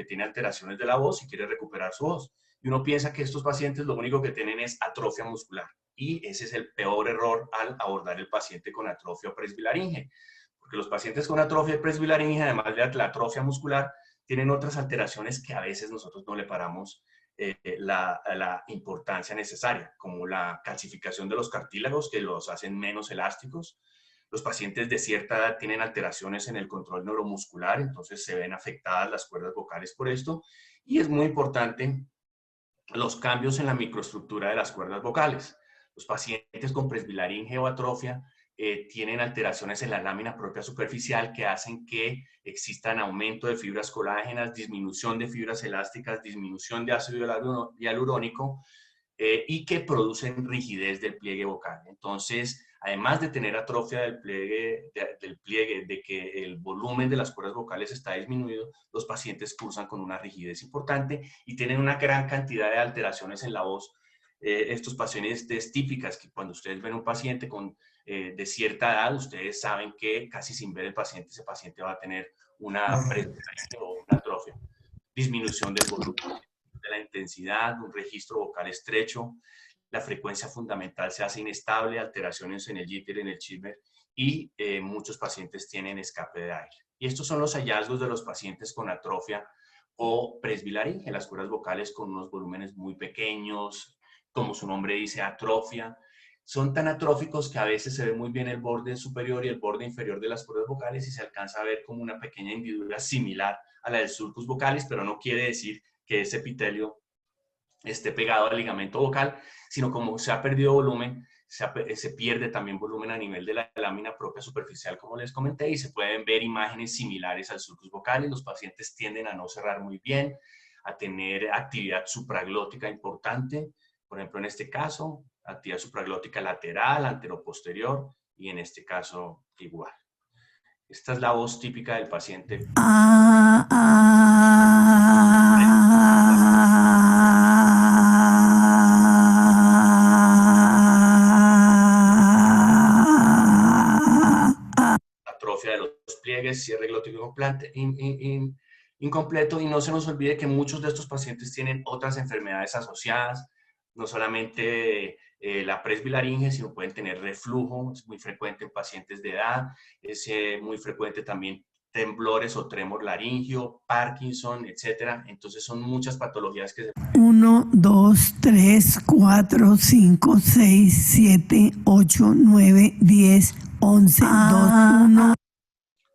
tiene alteraciones de la voz y quiere recuperar su voz. Y uno piensa que estos pacientes lo único que tienen es atrofia muscular. Y ese es el peor error al abordar el paciente con atrofia presbilaringe. Porque los pacientes con atrofia presbilaringe, además de la atrofia muscular, tienen otras alteraciones que a veces nosotros no le paramos la importancia necesaria, como la calcificación de los cartílagos, que los hacen menos elásticos. Los pacientes de cierta edad tienen alteraciones en el control neuromuscular, entonces se ven afectadas las cuerdas vocales por esto. Y es muy importante los cambios en la microestructura de las cuerdas vocales. Los pacientes con presbilaringe o atrofia tienen alteraciones en la lámina propia superficial que hacen que existan aumento de fibras colágenas, disminución de fibras elásticas, disminución de ácido hialurónico y que producen rigidez del pliegue vocal. Entonces, además de tener atrofia del pliegue, de que el volumen de las cuerdas vocales está disminuido, los pacientes cursan con una rigidez importante y tienen una gran cantidad de alteraciones en la voz. Estos pacientes típicas que cuando ustedes ven un paciente de cierta edad, ustedes saben que casi sin ver el paciente, ese paciente va a tener una presbilaringe o una atrofia. Disminución del volumen, de la intensidad, un registro vocal estrecho, la frecuencia fundamental se hace inestable, alteraciones en el jitter, en el chismer, y muchos pacientes tienen escape de aire. Y estos son los hallazgos de los pacientes con atrofia o presbilaringe, las cuerdas vocales con unos volúmenes muy pequeños, como su nombre dice, atrofia. Son tan atróficos que a veces se ve muy bien el borde superior y el borde inferior de las cuerdas vocales y se alcanza a ver como una pequeña hendidura similar a la del sulcus vocalis, pero no quiere decir que ese epitelio esté pegado al ligamento vocal, sino como se ha perdido volumen, se pierde también volumen a nivel de la lámina propia superficial, como les comenté, y se pueden ver imágenes similares al sulcus vocalis. Los pacientes tienden a no cerrar muy bien, a tener actividad supraglótica importante, por ejemplo, en este caso, actividad supraglótica lateral, anteroposterior, y en este caso igual. Esta es la voz típica del paciente. Atrofia de los pliegues, cierre glótico incompleto, y no se nos olvide que muchos de estos pacientes tienen otras enfermedades asociadas, no solamente la presbilaringe, sino pueden tener reflujo, es muy frecuente en pacientes de edad, es muy frecuente también temblores o tremor laringio, Parkinson, etc. Entonces son muchas patologías que se... 1, 2, 3, 4, 5, 6, 7, 8, 9, 10, 11, 2, 1.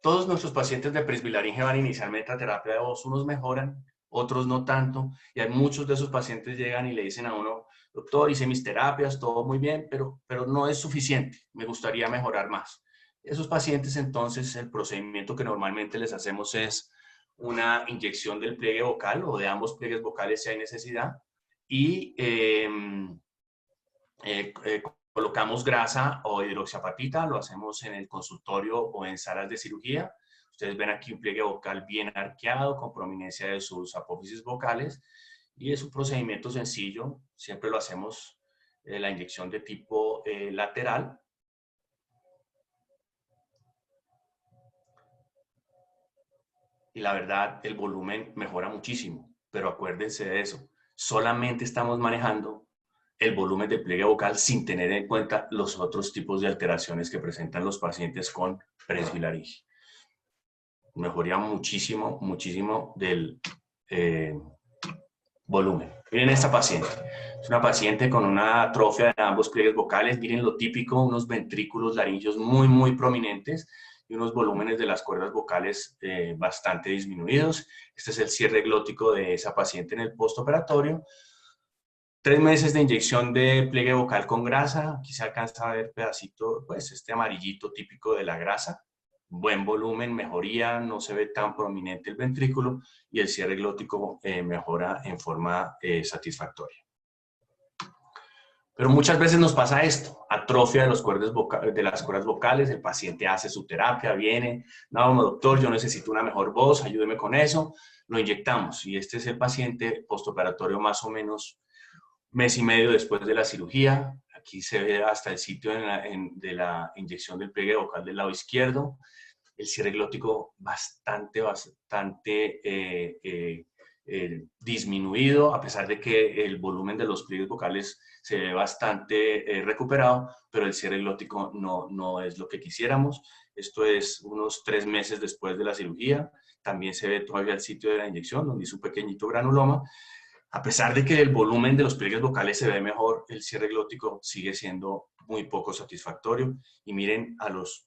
Todos nuestros pacientes de presbilaringe van inicialmente a terapia de voz, unos mejoran, otros no tanto, y hay muchos de esos pacientes llegan y le dicen a uno, doctor, hice mis terapias, todo muy bien, pero no es suficiente, me gustaría mejorar más. Esos pacientes, entonces, el procedimiento que normalmente les hacemos es una inyección del pliegue vocal o de ambos pliegues vocales si hay necesidad, y colocamos grasa o hidroxiapatita, lo hacemos en el consultorio o en salas de cirugía. Ustedes ven aquí un pliegue vocal bien arqueado, con prominencia de sus apófisis vocales, y es un procedimiento sencillo, siempre lo hacemos la inyección de tipo lateral. Y la verdad, el volumen mejora muchísimo, pero acuérdense de eso, solamente estamos manejando el volumen de pliegue vocal sin tener en cuenta los otros tipos de alteraciones que presentan los pacientes con presbilaringe. Mejoría muchísimo, muchísimo del volumen. Miren esta paciente. Es una paciente con una atrofia de ambos pliegues vocales. Miren lo típico, unos ventrículos laringeos muy, muy prominentes y unos volúmenes de las cuerdas vocales bastante disminuidos. Este es el cierre glótico de esa paciente en el postoperatorio. 3 meses de inyección de pliegue vocal con grasa. Aquí se alcanza a ver pedacito, pues este amarillito típico de la grasa. Buen volumen, mejoría, no se ve tan prominente el ventrículo y el cierre glótico mejora en forma satisfactoria. Pero muchas veces nos pasa esto, atrofia de las cuerdas vocales, el paciente hace su terapia, viene, no, doctor, yo necesito una mejor voz, ayúdeme con eso, lo inyectamos. Y este es el paciente postoperatorio más o menos mes y medio después de la cirugía. Aquí se ve hasta el sitio de la inyección del pliegue vocal del lado izquierdo. El cierre glótico bastante disminuido, a pesar de que el volumen de los pliegues vocales se ve bastante recuperado, pero el cierre glótico no es lo que quisiéramos. Esto es unos 3 meses después de la cirugía. También se ve todavía el sitio de la inyección, donde hizo un pequeñito granuloma. A pesar de que el volumen de los pliegues vocales se ve mejor, el cierre glótico sigue siendo muy poco satisfactorio. Y miren, a los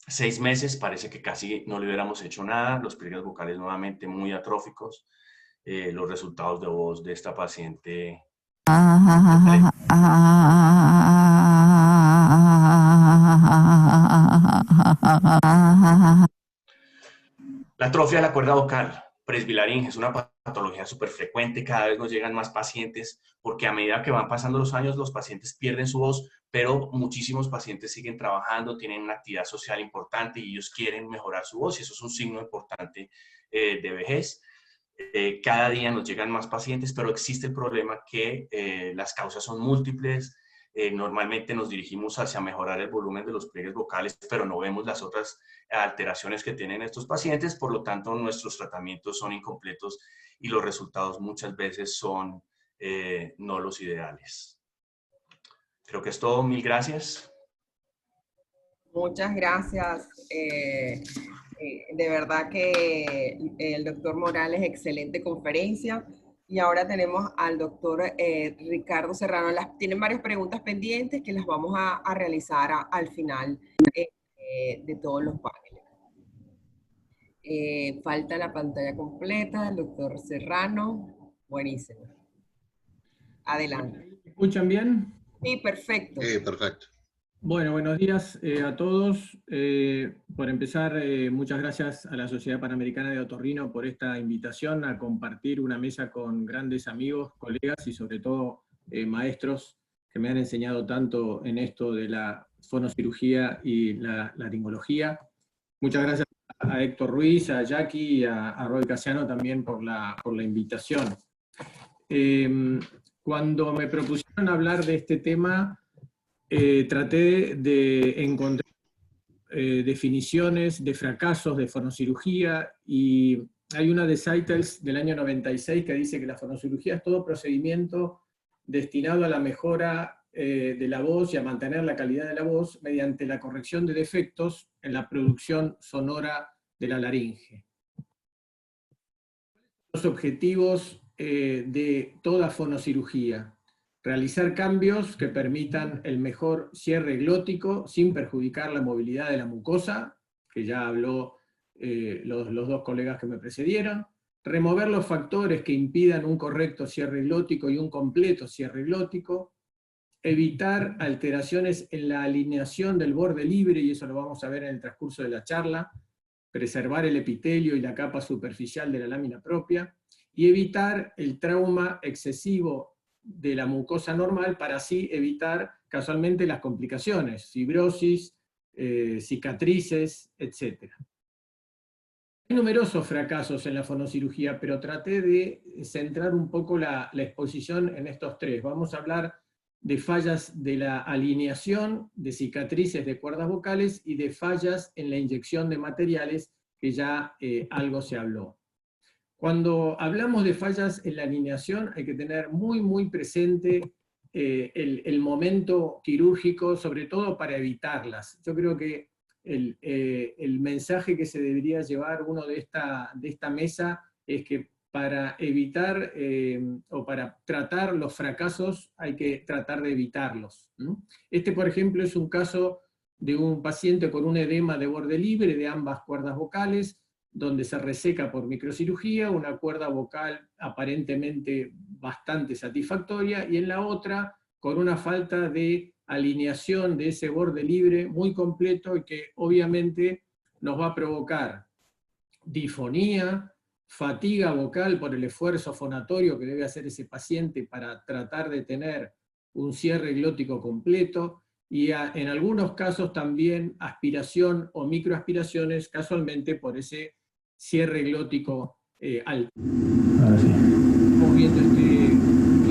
6 meses parece que casi no le hubiéramos hecho nada, los pliegues vocales nuevamente muy atróficos. Los resultados de voz de esta paciente. La atrofia de la cuerda vocal, presbilaringe, es una patología súper frecuente, cada vez nos llegan más pacientes, porque a medida que van pasando los años, los pacientes pierden su voz, pero muchísimos pacientes siguen trabajando, tienen una actividad social importante y ellos quieren mejorar su voz, y eso es un signo importante de vejez. Cada día nos llegan más pacientes, pero existe el problema que las causas son múltiples. Normalmente nos dirigimos hacia mejorar el volumen de los pliegues vocales, pero no vemos las otras alteraciones que tienen estos pacientes, por lo tanto nuestros tratamientos son incompletos y los resultados muchas veces son no los ideales. Creo que es todo, mil gracias. Muchas gracias. De verdad que el doctor Morales, excelente conferencia. Y ahora tenemos al doctor Ricardo Serrano. Tienen varias preguntas pendientes que las vamos a realizar al final de todos los paneles. Falta la pantalla completa del doctor Serrano. Buenísimo. Adelante. ¿Me escuchan bien? Sí, perfecto. Sí, perfecto. Bueno, buenos días a todos. Por empezar, muchas gracias a la Sociedad Panamericana de Otorrino por esta invitación a compartir una mesa con grandes amigos, colegas y sobre todo maestros que me han enseñado tanto en esto de la fonocirugía y la laringología. Muchas gracias a Héctor Ruiz, a Jackie y a Roy Casiano también por la invitación. Cuando me propusieron hablar de este tema, traté de encontrar definiciones de fracasos de fonocirugía, y hay una de Seitels del año 96 que dice que la fonocirugía es todo procedimiento destinado a la mejora de la voz y a mantener la calidad de la voz mediante la corrección de defectos en la producción sonora de la laringe. Los objetivos de toda fonocirugía: realizar cambios que permitan el mejor cierre glótico sin perjudicar la movilidad de la mucosa, que ya habló los dos colegas que me precedieron; remover los factores que impidan un correcto cierre glótico y un completo cierre glótico; evitar alteraciones en la alineación del borde libre, y eso lo vamos a ver en el transcurso de la charla; preservar el epitelio y la capa superficial de la lámina propia; y evitar el trauma excesivo de la mucosa normal para así evitar casualmente las complicaciones, fibrosis, cicatrices, etc. Hay numerosos fracasos en la fonocirugía, pero traté de centrar un poco la exposición en estos tres. Vamos a hablar de fallas de la alineación, de cicatrices de cuerdas vocales y de fallas en la inyección de materiales, que ya algo se habló. Cuando hablamos de fallas en la alineación hay que tener muy presente el momento quirúrgico, sobre todo para evitarlas. Yo creo que el mensaje que se debería llevar uno de esta mesa es que para evitar o para tratar los fracasos hay que tratar de evitarlos. Este, por ejemplo, es un caso de un paciente con un edema de borde libre de ambas cuerdas vocales, donde se reseca por microcirugía, una cuerda vocal aparentemente bastante satisfactoria, y en la otra con una falta de alineación de ese borde libre muy completo, y que obviamente nos va a provocar difonía, fatiga vocal por el esfuerzo fonatorio que debe hacer ese paciente para tratar de tener un cierre glótico completo, y en algunos casos también aspiración o microaspiraciones, casualmente por ese cierre glótico alto. Ahora sí. Estamos viendo este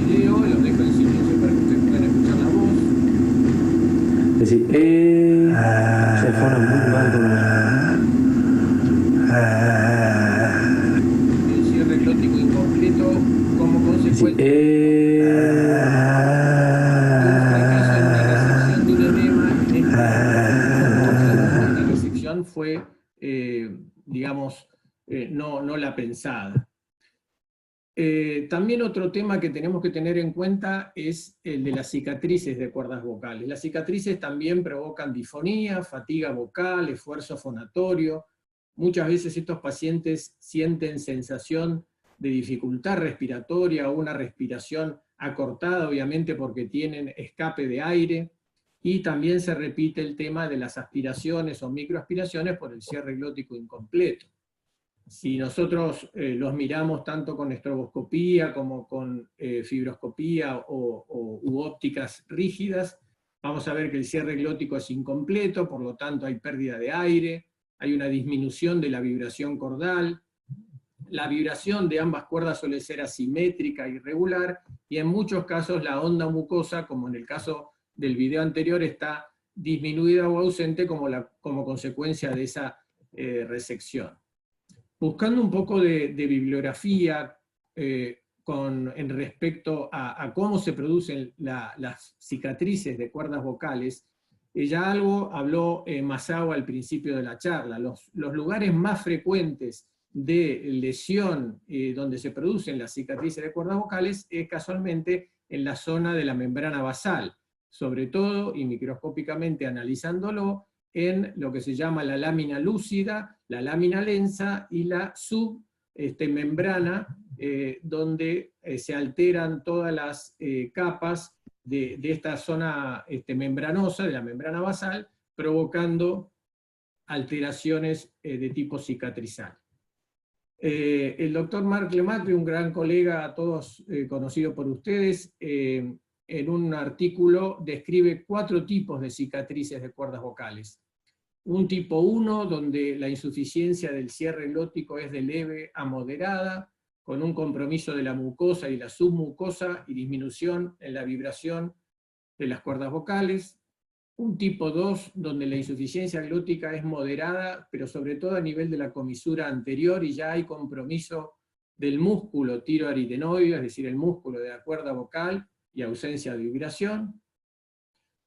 video, los dejo en silencio para que ustedes puedan escuchar la voz. Es decir, se forma muy mal con el cierre glótico incompleto como consecuencia de una resección de un edema. La resección fue, digamos, no la pensada. También otro tema que tenemos que tener en cuenta es el de las cicatrices de cuerdas vocales. Las cicatrices también provocan difonía, fatiga vocal, esfuerzo fonatorio. Muchas veces estos pacientes sienten sensación de dificultad respiratoria o una respiración acortada, obviamente porque tienen escape de aire, y también se repite el tema de las aspiraciones o microaspiraciones por el cierre glótico incompleto. Si nosotros los miramos tanto con estroboscopía como con fibroscopía u ópticas rígidas, vamos a ver que el cierre glótico es incompleto, por lo tanto hay pérdida de aire, hay una disminución de la vibración cordal, la vibración de ambas cuerdas suele ser asimétrica e irregular, y en muchos casos la onda mucosa, como en el caso del video anterior, está disminuida o ausente como consecuencia de esa resección. Buscando un poco de bibliografía en respecto a cómo se producen las cicatrices de cuerdas vocales, ya algo habló Masao al principio de la charla. Los lugares más frecuentes de lesión donde se producen las cicatrices de cuerdas vocales es casualmente en la zona de la membrana basal, sobre todo y microscópicamente analizándolo en lo que se llama la lámina lúcida, la lámina lensa y la submembrana, donde se alteran todas las capas de esta zona membranosa, de la membrana basal, provocando alteraciones de tipo cicatrizal. El doctor Mark Lemaître, un gran colega a todos conocido por ustedes, en un artículo describe 4 tipos de cicatrices de cuerdas vocales. Un tipo 1, donde la insuficiencia del cierre glótico es de leve a moderada, con un compromiso de la mucosa y la submucosa y disminución en la vibración de las cuerdas vocales. Un tipo 2, donde la insuficiencia glótica es moderada, pero sobre todo a nivel de la comisura anterior, y ya hay compromiso del músculo tiroaritenoide, es decir, el músculo de la cuerda vocal, y ausencia de vibración.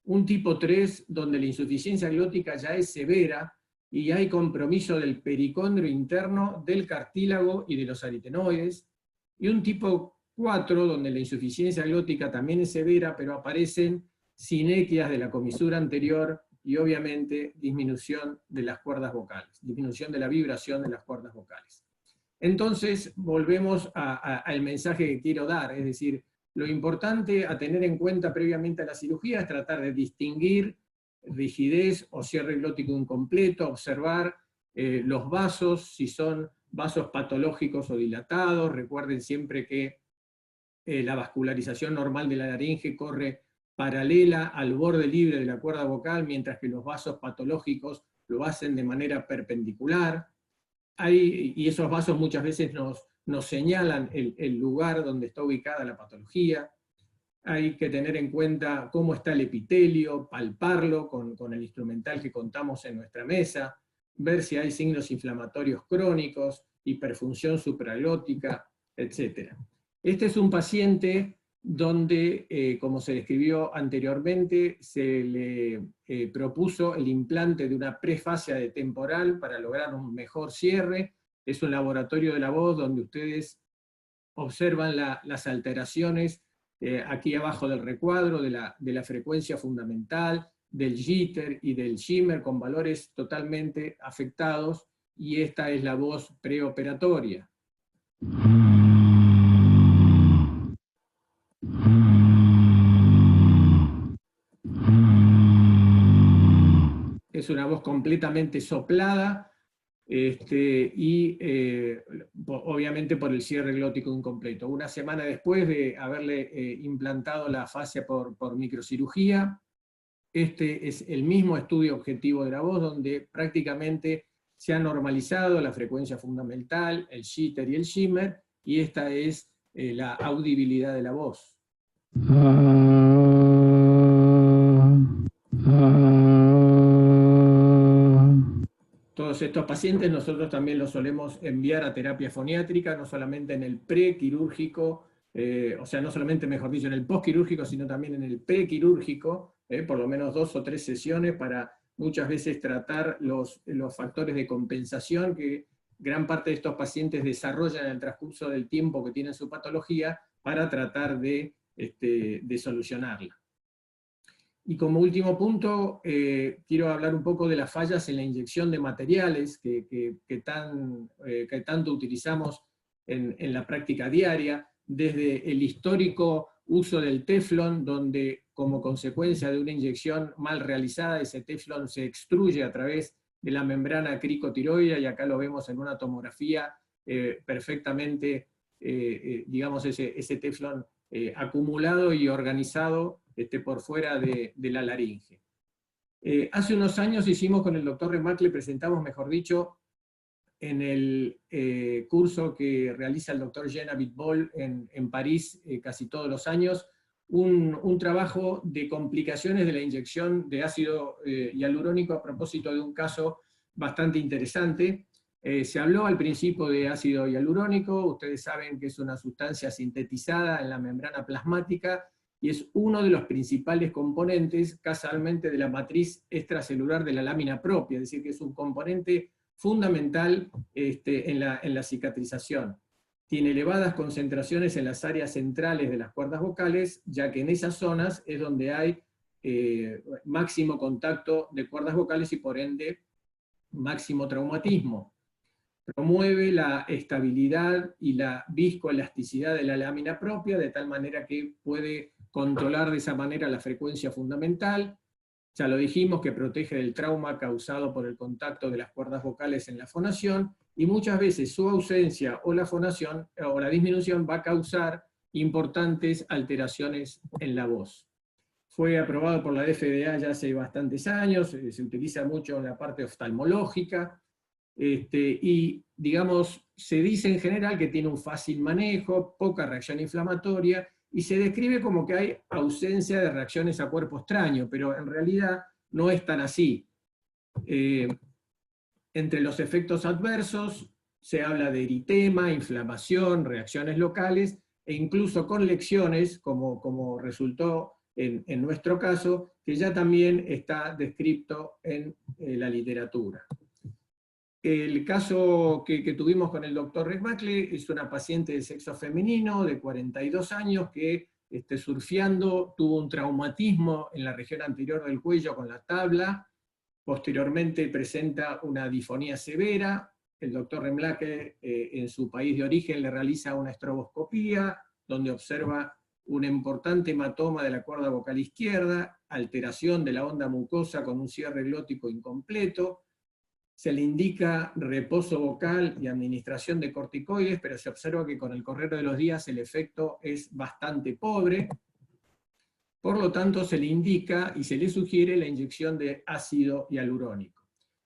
Un tipo 3, donde la insuficiencia glótica ya es severa, y hay compromiso del pericondrio interno, del cartílago y de los aritenoides. Y un tipo 4, donde la insuficiencia glótica también es severa, pero aparecen sinequias de la comisura anterior y obviamente disminución de las cuerdas vocales, disminución de la vibración de las cuerdas vocales. Entonces volvemos al mensaje que quiero dar, es decir, lo importante a tener en cuenta previamente a la cirugía es tratar de distinguir rigidez o cierre glótico incompleto, observar los vasos, si son vasos patológicos o dilatados. Recuerden siempre que la vascularización normal de la laringe corre paralela al borde libre de la cuerda vocal, mientras que los vasos patológicos lo hacen de manera perpendicular. Y esos vasos muchas veces nos señalan el lugar donde está ubicada la patología. Hay que tener en cuenta cómo está el epitelio, palparlo con el instrumental que contamos en nuestra mesa, ver si hay signos inflamatorios crónicos, hiperfunción supraglótica, etc. Este es un paciente donde, como se describió anteriormente, se le propuso el implante de una prefascia de temporal para lograr un mejor cierre. Es un laboratorio de la voz donde ustedes observan las alteraciones aquí abajo del recuadro, de la frecuencia fundamental, del jitter y del shimmer, con valores totalmente afectados, y esta es la voz preoperatoria. Es una voz completamente soplada, y obviamente por el cierre glótico incompleto. Una semana después de haberle implantado la fascia por microcirugía, este es el mismo estudio objetivo de la voz, donde prácticamente se ha normalizado la frecuencia fundamental, el jitter y el shimmer, y esta es la audibilidad de la voz. Todos estos pacientes nosotros también los solemos enviar a terapia foniátrica, no solamente en el prequirúrgico, o sea, no solamente, mejor dicho, en el postquirúrgico, sino también en el prequirúrgico, por lo menos 2 o 3 sesiones para muchas veces tratar los factores de compensación que gran parte de estos pacientes desarrollan en el transcurso del tiempo que tienen su patología para tratar de solucionarla. Y como último punto, quiero hablar un poco de las fallas en la inyección de materiales que tanto utilizamos en la práctica diaria, desde el histórico uso del teflón, donde como consecuencia de una inyección mal realizada, ese teflón se extruye a través de la membrana cricotiroidea, y acá lo vemos en una tomografía perfectamente, digamos, ese teflón acumulado y organizado por fuera de la laringe. Hace unos años hicimos con el doctor Lemaître, le presentamos, mejor dicho, en el curso que realiza el doctor Jean Abitbol en París casi todos los años, un trabajo de complicaciones de la inyección de ácido hialurónico a propósito de un caso bastante interesante. Se habló al principio de ácido hialurónico, ustedes saben que es una sustancia sintetizada en la membrana plasmática, y es uno de los principales componentes, casualmente, de la matriz extracelular de la lámina propia, es decir, que es un componente fundamental en la cicatrización. Tiene elevadas concentraciones en las áreas centrales de las cuerdas vocales, ya que en esas zonas es donde hay máximo contacto de cuerdas vocales y por ende máximo traumatismo. Promueve la estabilidad y la viscoelasticidad de la lámina propia, de tal manera que puede controlar de esa manera la frecuencia fundamental. Ya lo dijimos, que protege del trauma causado por el contacto de las cuerdas vocales en la fonación, y muchas veces su ausencia o la fonación o la disminución va a causar importantes alteraciones en la voz. Fue aprobado por la FDA ya hace bastantes años, se utiliza mucho en la parte oftalmológica, y digamos, se dice en general que tiene un fácil manejo, poca reacción inflamatoria, y se describe como que hay ausencia de reacciones a cuerpo extraño, pero en realidad no es tan así. Entre los efectos adversos se habla de eritema, inflamación, reacciones locales, e incluso con lecciones, como resultó en nuestro caso, que ya también está descrito en la literatura. El caso que tuvimos con el doctor Remacle es una paciente de sexo femenino de 42 años que surfeando tuvo un traumatismo en la región anterior del cuello con la tabla, posteriormente presenta una disfonía severa. El doctor Remacle en su país de origen le realiza una estroboscopía donde observa un importante hematoma de la cuerda vocal izquierda, alteración de la onda mucosa con un cierre glótico incompleto. Se le indica reposo vocal y administración de corticoides, pero se observa que con el correr de los días el efecto es bastante pobre. Por lo tanto, se le indica y se le sugiere la inyección de ácido hialurónico.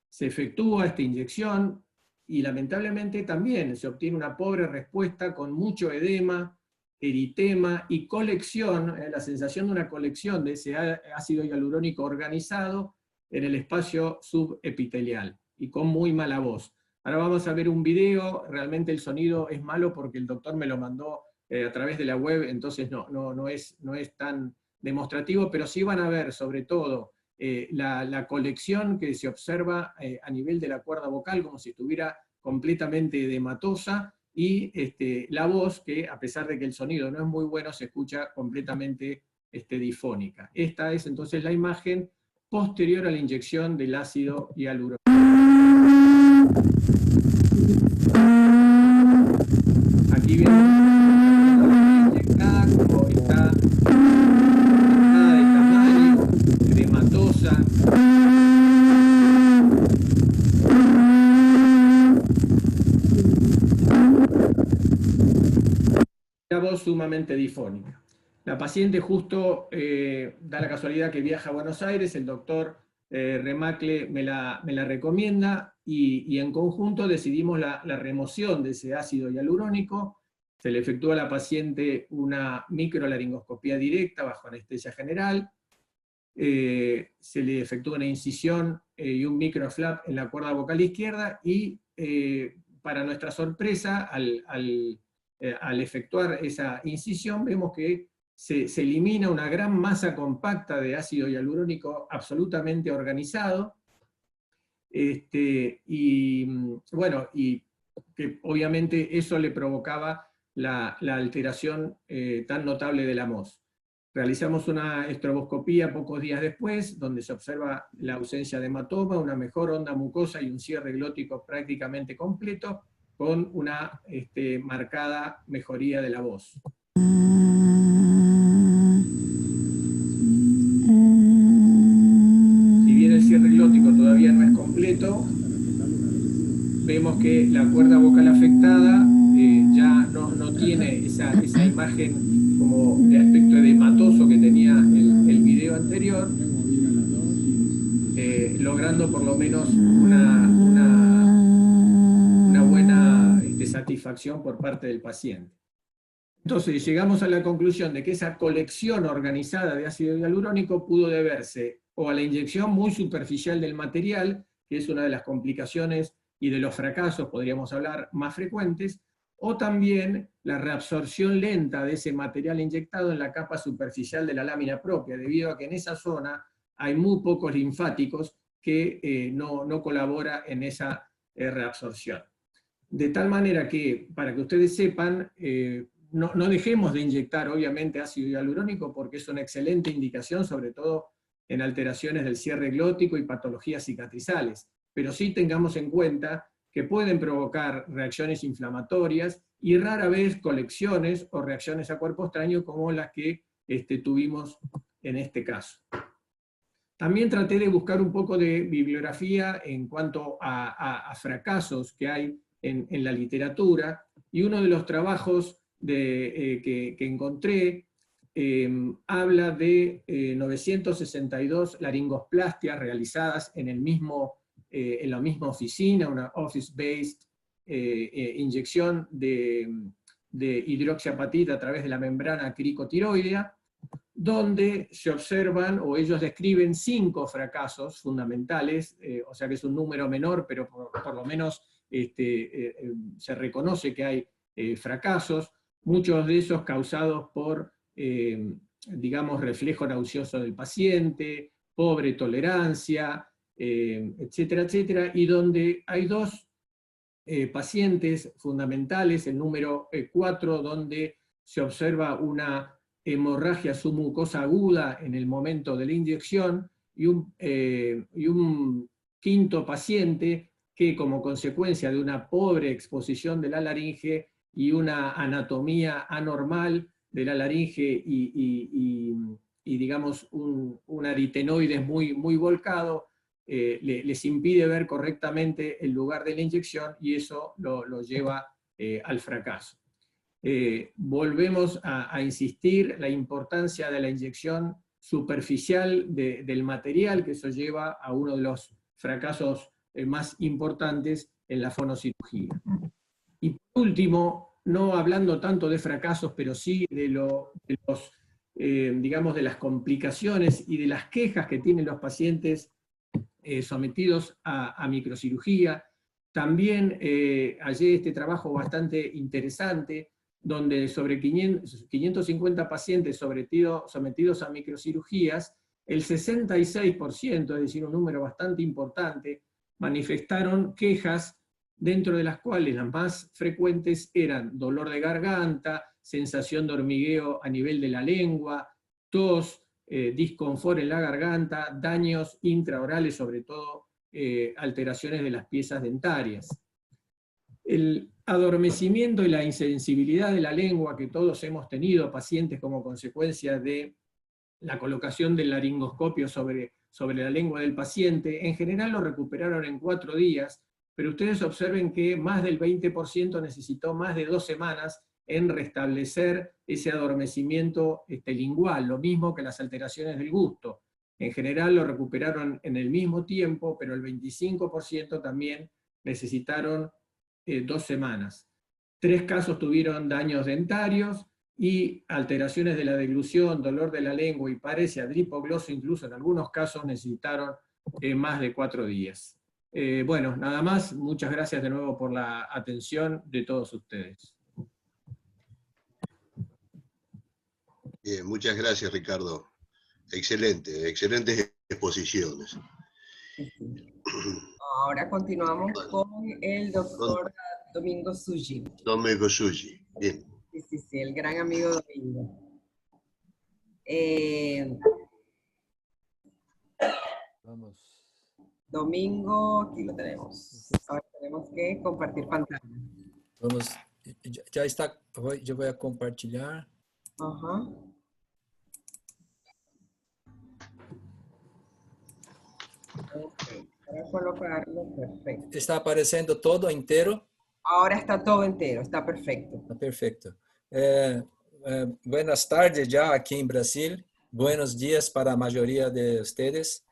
Se efectúa esta inyección y lamentablemente también se obtiene una pobre respuesta con mucho edema, eritema y colección, la sensación de una colección de ese ácido hialurónico organizado en el espacio subepitelial, y con muy mala voz. Ahora vamos a ver un video, realmente el sonido es malo porque el doctor me lo mandó a través de la web, entonces no es tan demostrativo, pero sí van a ver sobre todo la colección que se observa a nivel de la cuerda vocal, como si estuviera completamente edematosa, y la voz, que a pesar de que el sonido no es muy bueno, se escucha completamente difónica. Esta es entonces la imagen posterior a la inyección del ácido hialurónico. Aquí vemos inyectada, como está de tamaño, edematosa. La voz sumamente difónica. La paciente justo da la casualidad que viaja a Buenos Aires, el doctor Remacle me la recomienda, y en conjunto decidimos la remoción de ese ácido hialurónico. Se le efectúa a la paciente una microlaringoscopía directa bajo anestesia general, se le efectúa una incisión y un microflap en la cuerda vocal izquierda, y para nuestra sorpresa, al efectuar esa incisión, vemos que se elimina una gran masa compacta de ácido hialurónico absolutamente organizado, y que obviamente eso le provocaba la alteración tan notable de la voz. Realizamos una estroboscopía pocos días después, donde se observa la ausencia de hematoma, una mejor onda mucosa y un cierre glótico prácticamente completo, con una marcada mejoría de la voz. Si bien el cierre glótico todavía no es completo, vemos que la cuerda vocal afectada ya no tiene esa imagen como de aspecto edematoso que tenía el video anterior, logrando por lo menos una buena satisfacción por parte del paciente. Entonces llegamos a la conclusión de que esa colección organizada de ácido hialurónico pudo deberse o a la inyección muy superficial del material, que es una de las complicaciones y de los fracasos, podríamos hablar, más frecuentes, o también la reabsorción lenta de ese material inyectado en la capa superficial de la lámina propia, debido a que en esa zona hay muy pocos linfáticos que no colabora en esa reabsorción. De tal manera que, para que ustedes sepan, no dejemos de inyectar obviamente ácido hialurónico porque es una excelente indicación, sobre todo en alteraciones del cierre glótico y patologías cicatrizales, pero sí tengamos en cuenta que pueden provocar reacciones inflamatorias y rara vez colecciones o reacciones a cuerpo extraño como las que tuvimos en este caso. También traté de buscar un poco de bibliografía en cuanto a fracasos que hay en la literatura, y uno de los trabajos que encontré habla de 962 laringosplastias realizadas en la misma oficina, una office-based inyección de hidroxiapatita a través de la membrana cricotiroidea, donde se observan, o ellos describen 5 fracasos fundamentales, o sea que es un número menor, pero por lo menos se reconoce que hay fracasos, muchos de esos causados por, digamos, reflejo nauseoso del paciente, pobre tolerancia, etcétera, etcétera, y donde hay 2 pacientes fundamentales, el número 4, donde se observa una hemorragia submucosa aguda en el momento de la inyección, y un quinto paciente que, como consecuencia de una pobre exposición de la laringe y una anatomía anormal de la laringe y digamos un aritenoides muy volcado, les impide ver correctamente el lugar de la inyección, y eso lo lleva al fracaso. Volvemos a insistir la importancia de la inyección superficial del material, que eso lleva a uno de los fracasos más importantes en la fonocirugía. Y por último, no hablando tanto de fracasos, pero sí digamos, de las complicaciones y de las quejas que tienen los pacientes sometidos a microcirugía. También hallé este trabajo bastante interesante, donde sobre 550 pacientes sometidos a microcirugías, el 66%, es decir, un número bastante importante, manifestaron quejas, dentro de las cuales las más frecuentes eran dolor de garganta, sensación de hormigueo a nivel de la lengua, tos, disconfort en la garganta, daños intraorales, sobre todo alteraciones de las piezas dentarias. El adormecimiento y la insensibilidad de la lengua que todos hemos tenido, pacientes como consecuencia de la colocación del laringoscopio sobre la lengua del paciente, en general lo recuperaron en 4 días, pero ustedes observen que más del 20% necesitó más de 2 semanas en restablecer ese adormecimiento lingual, lo mismo que las alteraciones del gusto. En general lo recuperaron en el mismo tiempo, pero el 25% también necesitaron 2 semanas. 3 casos tuvieron daños dentarios y alteraciones de la deglución, dolor de la lengua y paresia de hipogloso, incluso en algunos casos necesitaron más de 4 días. Bueno, nada más, muchas gracias de nuevo por la atención de todos ustedes. Bien, muchas gracias, Ricardo. Excelente, excelentes exposiciones. Ahora continuamos con el doctor Domingo Suggi. Domingo Suggi, bien. Sí, el gran amigo Domingo. Vamos. Domingo, aquí lo tenemos. Ahora tenemos que compartir pantalla. Vamos, ya está, yo voy a compartir. Ajá. Okay. Para colocarlo, perfecto. ¿Está apareciendo todo entero? Ahora está todo entero, está perfecto. Está perfecto. Buenas tardes ya aquí en Brasil. Buenos días para la mayoría de ustedes.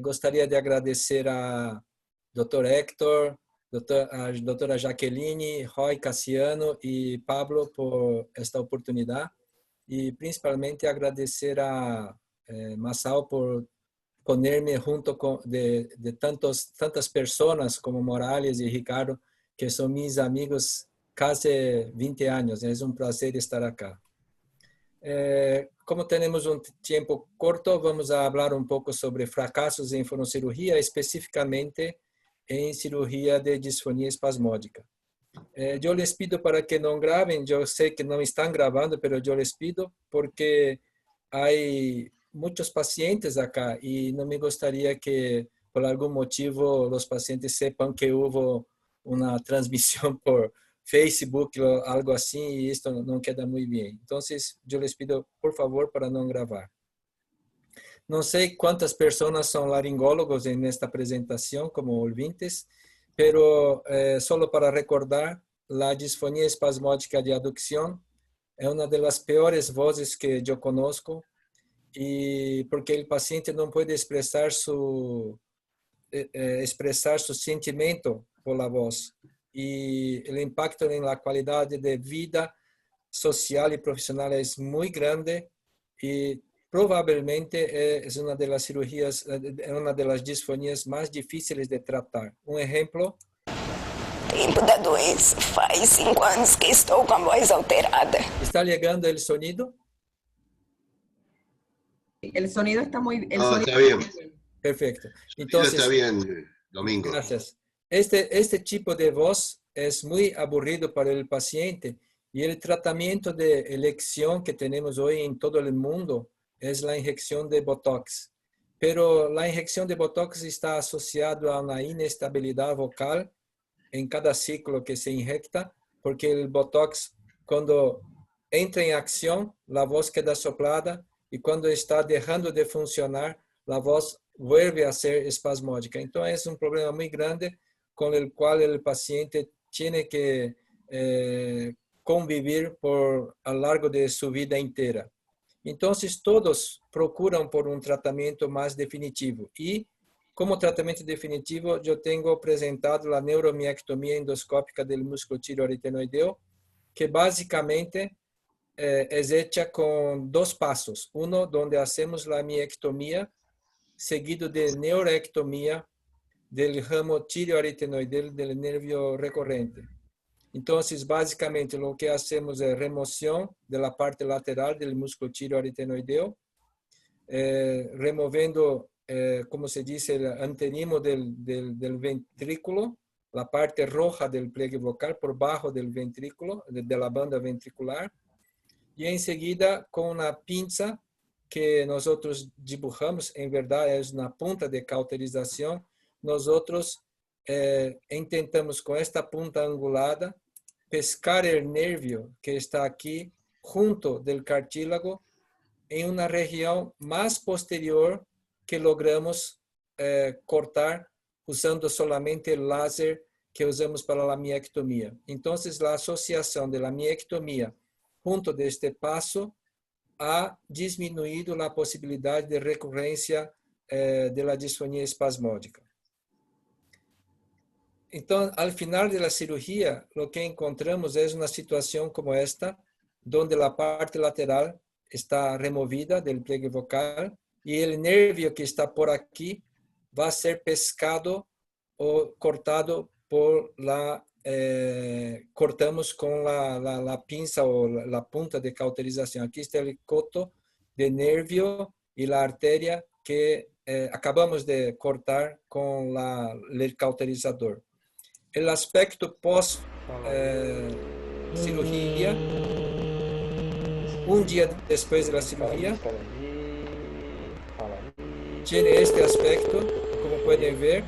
Gostaria de agradecer a Dr. Héctor, a doutora Jaqueline, Roy Cassiano e Pablo por esta oportunidade. E principalmente agradecer a Masao por ponerme junto de tantas pessoas como Morales e Ricardo, que são mis amigos casi 20 anos. É um prazer estar acá. Como temos um tempo curto, vamos a falar um pouco sobre fracassos em fonocirurgia, especificamente em cirurgia de disfonia espasmódica. Eu les pido para que não gravem, eu sei que não estão gravando, mas eu les pido porque há muitos pacientes acá e não me gostaria que, por algum motivo, os pacientes sepam que houve uma transmissão por Facebook ou algo assim e isto não queda muito bem. Então, eu les pido, por favor, para não gravar. Não sei quantas pessoas são laringólogos nesta apresentação como ouvintes, pero solo para recordar, la disfonia espasmódica de aducción é uma das piores vozes que eu conozco e porque o paciente não pode expressar su sentimento por la voz e o impacto na qualidade de vida social e profissional é muito grande e provavelmente é uma das cirurgias, é uma das disfonias mais difíceis de tratar. Um exemplo. Tempo da doença. Faz 5 anos que estou com a voz alterada. ¿Está llegando el sonido? El sonido está muy... Está bien. Perfecto. Entonces, está bien, Domingo. Gracias. Este tipo de voz es muy aburrido para el paciente y el tratamiento de elección que tenemos hoy en todo el mundo es la inyección de Botox. Pero la inyección de Botox está asociada a una inestabilidad vocal en cada ciclo que se inyecta, porque el Botox, cuando entra en acción, la voz queda soplada y cuando está dejando de funcionar, la voz vuelve a ser espasmódica. Entonces es un problema muy grande con el cual el paciente tiene que convivir a lo largo de su vida entera. Entonces todos procuran por un tratamiento más definitivo y como tratamento definitivo, eu tenho apresentado a neuromiectomia endoscópica do músculo tireoaritenoideo, que basicamente é hecha com 2 passos. Um, onde hacemos a miectomia, seguido de neuroectomia do ramo tireoaritenoideo do nervio recorrente. Então, basicamente, o que hacemos é remoção da parte lateral do músculo tireoaritenoideo, removendo como se dice, el antenimo del ventrículo, la parte roja del pliegue vocal por bajo del ventrículo, de la banda ventricular, y enseguida con una pinza que nosotros dibujamos, en verdad es una punta de cauterización, nosotros intentamos con esta punta angulada pescar el nervio que está aquí junto del cartílago en una región más posterior que logramos cortar usando solamente el láser que usamos para la miectomía. Entonces, la asociación de la miectomía junto de este paso ha disminuido la posibilidad de recurrencia de la disfonía espasmódica. Entonces, al final de la cirugía, lo que encontramos es una situación como esta, donde la parte lateral está removida del pliegue vocal y el nervio que está por aquí va a ser pescado o cortado por cortamos con la pinza o la punta de cauterización. Aquí está el coto de nervio y la arteria que acabamos de cortar con el cauterizador. El aspecto post cirugía, un día después de la cirugía, tiene este aspecto, como pueden ver,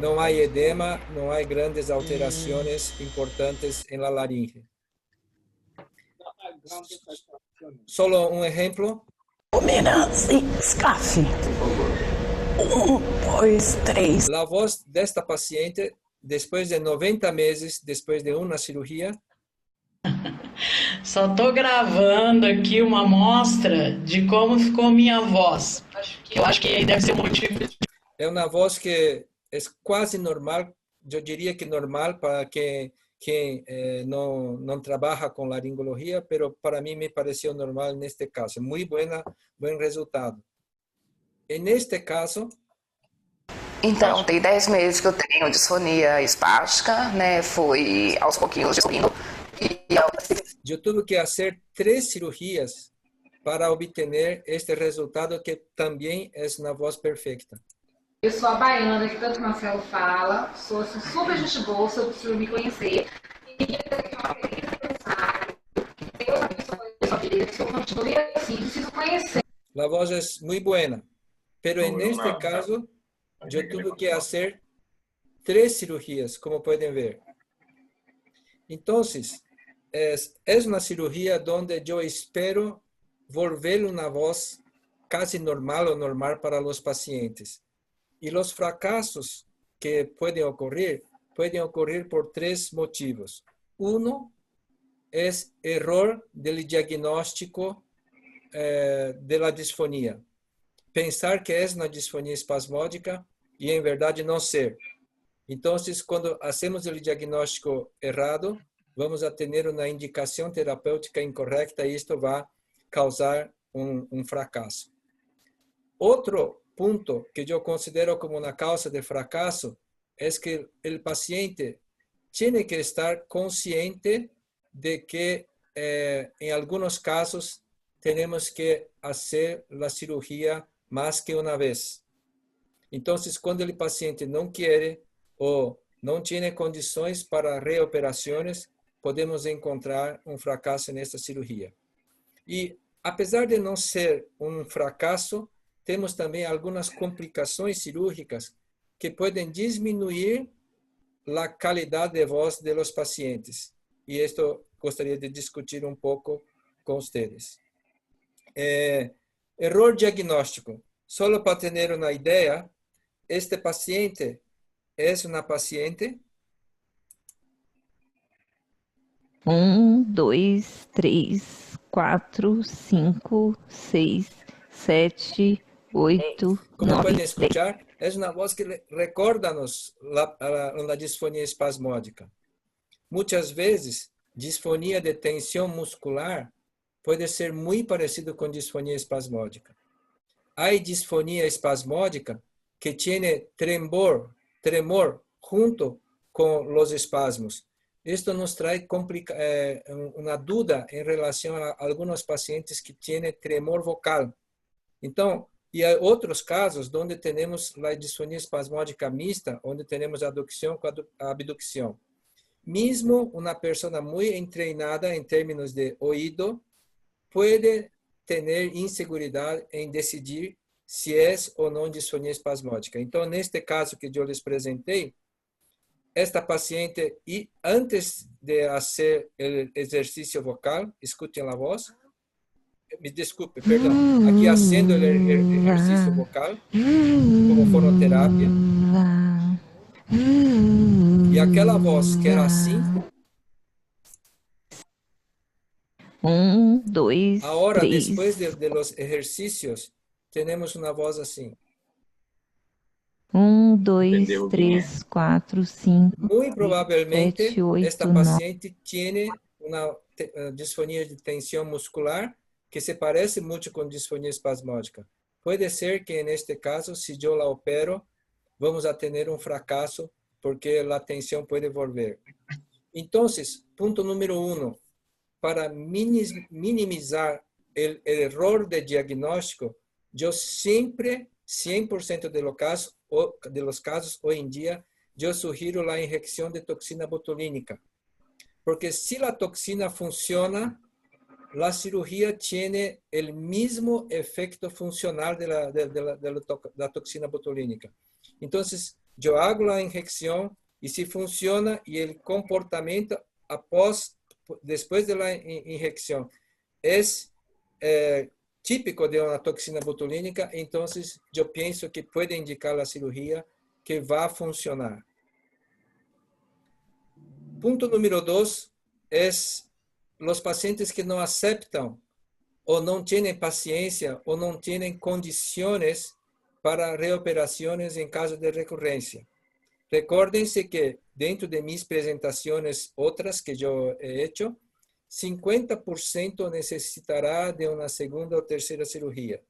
no hay edema, no hay grandes alteraciones importantes en la laringe. Solo un ejemplo. La voz de esta paciente, después de 90 meses, después de una cirugía. Só estou gravando aqui uma amostra de como ficou minha voz. Eu acho que deve ser um motivo. É uma voz que é quase normal, eu diria que normal para quem não trabalha com laringologia, mas para mim me pareceu normal neste caso. Muito bom resultado. E neste caso... Então, tem 10 meses que eu tenho disfonia espástica, né? Foi aos pouquinhos descobrindo. Eu tive que fazer 3 cirurgias para obter este resultado que também é uma voz perfeita. Eu sou a baiana que tanto o Marcelo fala, sou assim, super gente boa, se eu preciso me conhecer. E que uma feliz aniversário. Deus abençoe sua vida, que eu continue assim, preciso conhecer. La voz es muy buena, pero en este caso yo tuve que hacer 3 cirugías, como pueden ver. Entonces, es una cirugía donde yo espero volver una voz casi normal o normal para los pacientes. Y los fracasos que pueden ocurrir por 3 motivos. Uno es error del diagnóstico de la disfonía. Pensar que es una disfonía espasmódica y en verdad no ser. Entonces, cuando hacemos el diagnóstico errado, vamos a tener una indicación terapéutica incorrecta y esto va a causar un fracaso. Otro punto que yo considero como una causa de fracaso es que el paciente tiene que estar consciente de que en algunos casos tenemos que hacer la cirugía más que una vez. Entonces, cuando el paciente no quiere o no tiene condiciones para reoperaciones, podemos encontrar un fracaso en esta cirugía. Y a pesar de no ser un fracaso, tenemos también algunas complicaciones cirúrgicas que pueden disminuir la calidad de voz de los pacientes. Y esto gustaría de discutir un poco con ustedes. Error diagnóstico. Solo para tener una idea, este paciente es una paciente. 1, 2, 3, 4, 5, 6, 7, 8, Como 9, pueden escuchar, es una voz que recuerda-nos la disfonía espasmódica. Muchas veces, disfonía de tensión muscular puede ser muy parecido con disfonía espasmódica. Hay disfonía espasmódica que tiene tremor junto con los espasmos. Esto nos trae una duda en relación a algunos pacientes que tienen tremor vocal. Entonces, y hay otros casos donde tenemos la disfonía espasmódica mixta, donde tenemos aducción con abducción. Mismo una persona muy entrenada en términos de oído puede tener inseguridad en decidir si es o no disfonía espasmódica. Entonces, en este caso que yo les presenté, esta paciente, y antes de hacer el ejercicio vocal, escuchen la voz, me disculpe, perdón, aquí haciendo el ejercicio vocal como fonoterapia, y aquella voz que era así, 1, 2, ahora 3. después de los ejercicios, tenemos una voz así. 1, 2, 3, 4, 5. Muy probablemente 7, 8, esta 9. paciente tiene una disfonía de tensión muscular que se parece mucho con disfonía espasmódica. Puede ser que en este caso, si yo la opero, vamos a tener un fracaso porque la tensión puede volver. Entonces, punto número 1, para minimizar el error de diagnóstico, yo siempre, 100% de los casos hoy en día, yo sugiero la inyección de toxina botulínica. Porque si la toxina funciona, la cirugía tiene el mismo efecto funcional de la toxina botulínica. Entonces, yo hago la inyección y si funciona y el comportamiento después de la inyección es típico de una toxina botulínica, entonces yo pienso que puede indicar la cirugía que va a funcionar. Punto número 2 es los pacientes que no aceptan o no tienen paciencia o no tienen condiciones para reoperaciones en caso de recurrencia. Recuérdense que dentro de mis presentaciones otras que yo he hecho, 50% necesitará de una segunda o tercera cirugía.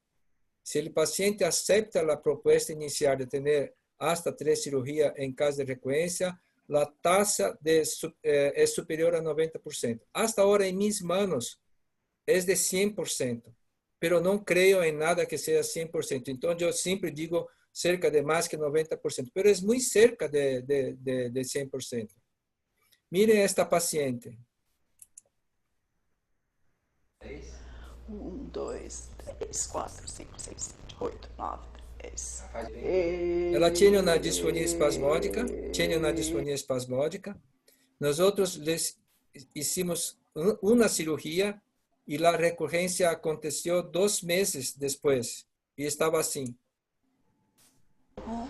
Si el paciente acepta la propuesta inicial de tener hasta 3 cirugías en caso de recurrencia, la tasa es superior a 90%. Hasta ahora en mis manos es de 100%, pero no creo en nada que sea 100%. Entonces yo siempre digo cerca de más que 90%, pero es muy cerca de 100%. Mire esta paciente. 1, 2, 3, 4, 5, 6, 7, 8, 9, 10. Ela tiene una disfonía espasmódica. Nosotros les hicimos una cirugía y la recurrencia aconteció 2 meses después y estaba así. 1,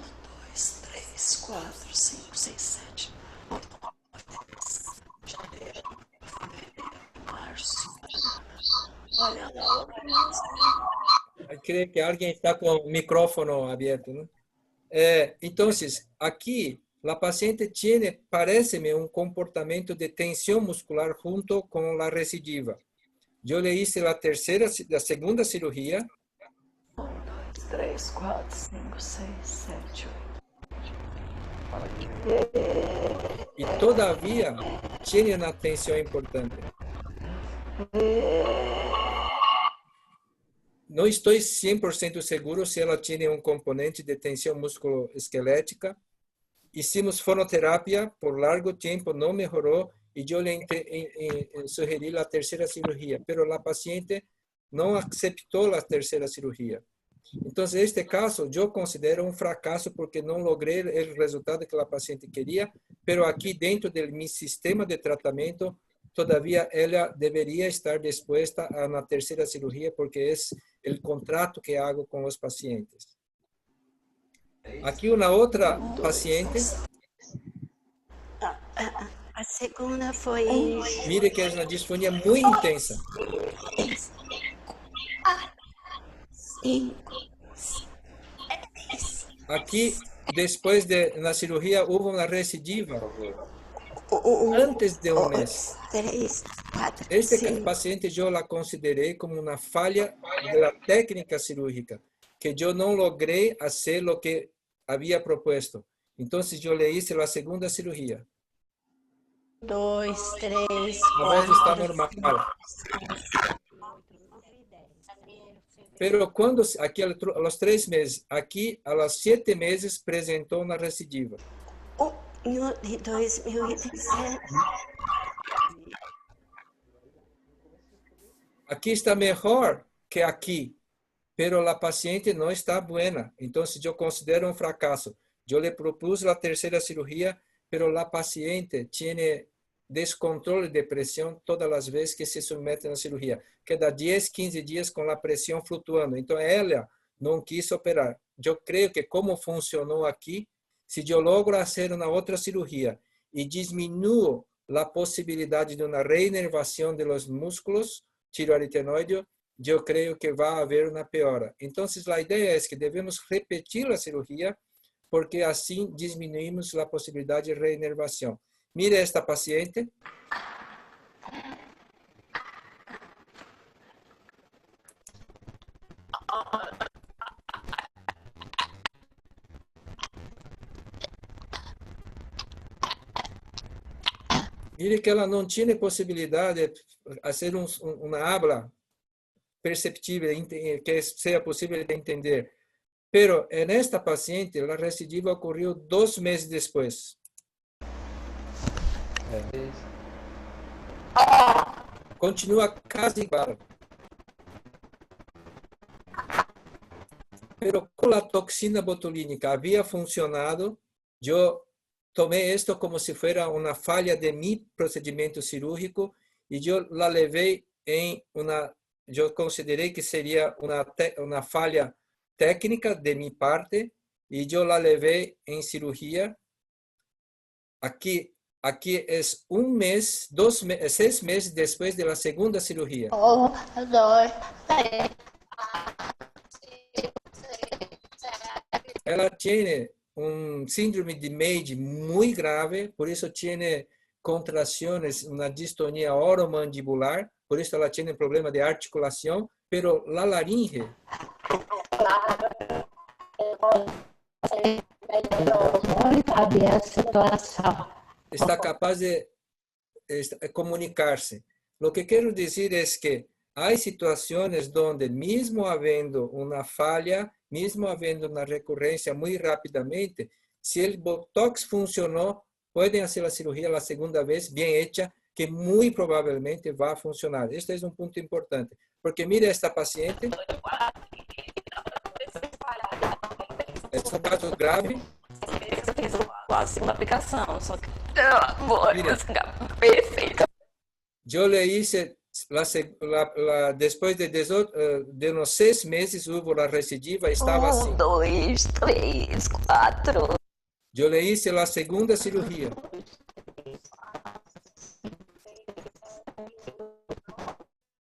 2, 3, 4, 5, 6, 7, 8, 9, 10. Janeiro, fevereiro, março. Olha lá. Creo que alguien está con el micrófono abierto, ¿no? Entonces, aquí la paciente tiene, paréceme, un comportamiento de tensión muscular junto con la recidiva. Yo le hice la segunda cirugía. 1, 2, 3, 4, 5, 6, 7, 8. Y todavía tiene una tensión importante. No estoy 100% seguro si ella tiene un componente de tensión musculoesquelética. Hicimos fonoterapia por largo tiempo, no mejoró y yo le sugerí la tercera cirugía, pero la paciente no aceptó la tercera cirugía. Entonces, este caso yo considero un fracaso porque no logré el resultado que la paciente quería, pero aquí dentro de mi sistema de tratamiento, todavía ella debería estar dispuesta a una tercera cirugía porque es el contrato que hago con los pacientes. Aquí una otra paciente. A segunda foi... Mire que es una disfonía muy intensa. 5. Aquí, después de la cirugía, hubo una recidiva antes de un mes. 3, 4, Este paciente yo la consideré como una falla de la técnica cirúrgica, que yo no logré hacer lo que había propuesto. Entonces yo le hice la segunda cirugía. 2, 3, La voz está normal. Pero cuando, aquí a los 3 meses, aquí a los 7 meses presentó una recidiva. No, de 2017. Aquí está mejor que aquí, pero la paciente no está buena. Entonces yo considero un fracaso. Yo le propuse la tercera cirugía, pero la paciente tiene descontrol de presión todas las veces que se somete a la cirugía. Queda 10, 15 días con la presión fluctuando. Entonces ella no quiso operar. Yo creo que como funcionó aquí, si yo logro hacer una otra cirugía y disminuyo la posibilidad de una reinervación de los músculos tiroaritenoideos, yo creo que va a haber una peora. Entonces la idea es que debemos repetir la cirugía porque así disminuimos la posibilidad de reinervación. Mire esta paciente. Mire que ela não tinha possibilidade de fazer uma habla perceptível, que seja possível de entender. Pero en esta paciente, la recidiva ocurrió 2 meses después. Continúa casi igual. Pero con la toxina botulínica había funcionado. Yo tomé esto como si fuera una falla de mi procedimiento cirúrgico y yo la levé en una, yo consideré que sería una falla técnica de mi parte y yo la levé en cirugía. Aquí es 1 mes, 6 meses después de la segunda cirugía. 1, 2, 3. Ela tiene un síndrome de Meade muy grave, por eso tiene contracciones, una distonía oromandibular, por eso ela tiene problema de articulación, pero la laringe está capaz de comunicarse. Lo que quiero decir es que hay situaciones donde mismo habiendo una falla, mismo habiendo una recurrencia muy rápidamente, si el Botox funcionó, pueden hacer la cirugía la segunda vez bien hecha, que muy probablemente va a funcionar. Este es un punto importante, porque mire esta paciente. Es un caso grave. A segunda aplicação, só que perfeito. Yo le hice, después de unos 6 meses hubo la recidiva, estaba así. 1, 2, 3, 4. Yo le hice la segunda cirugía.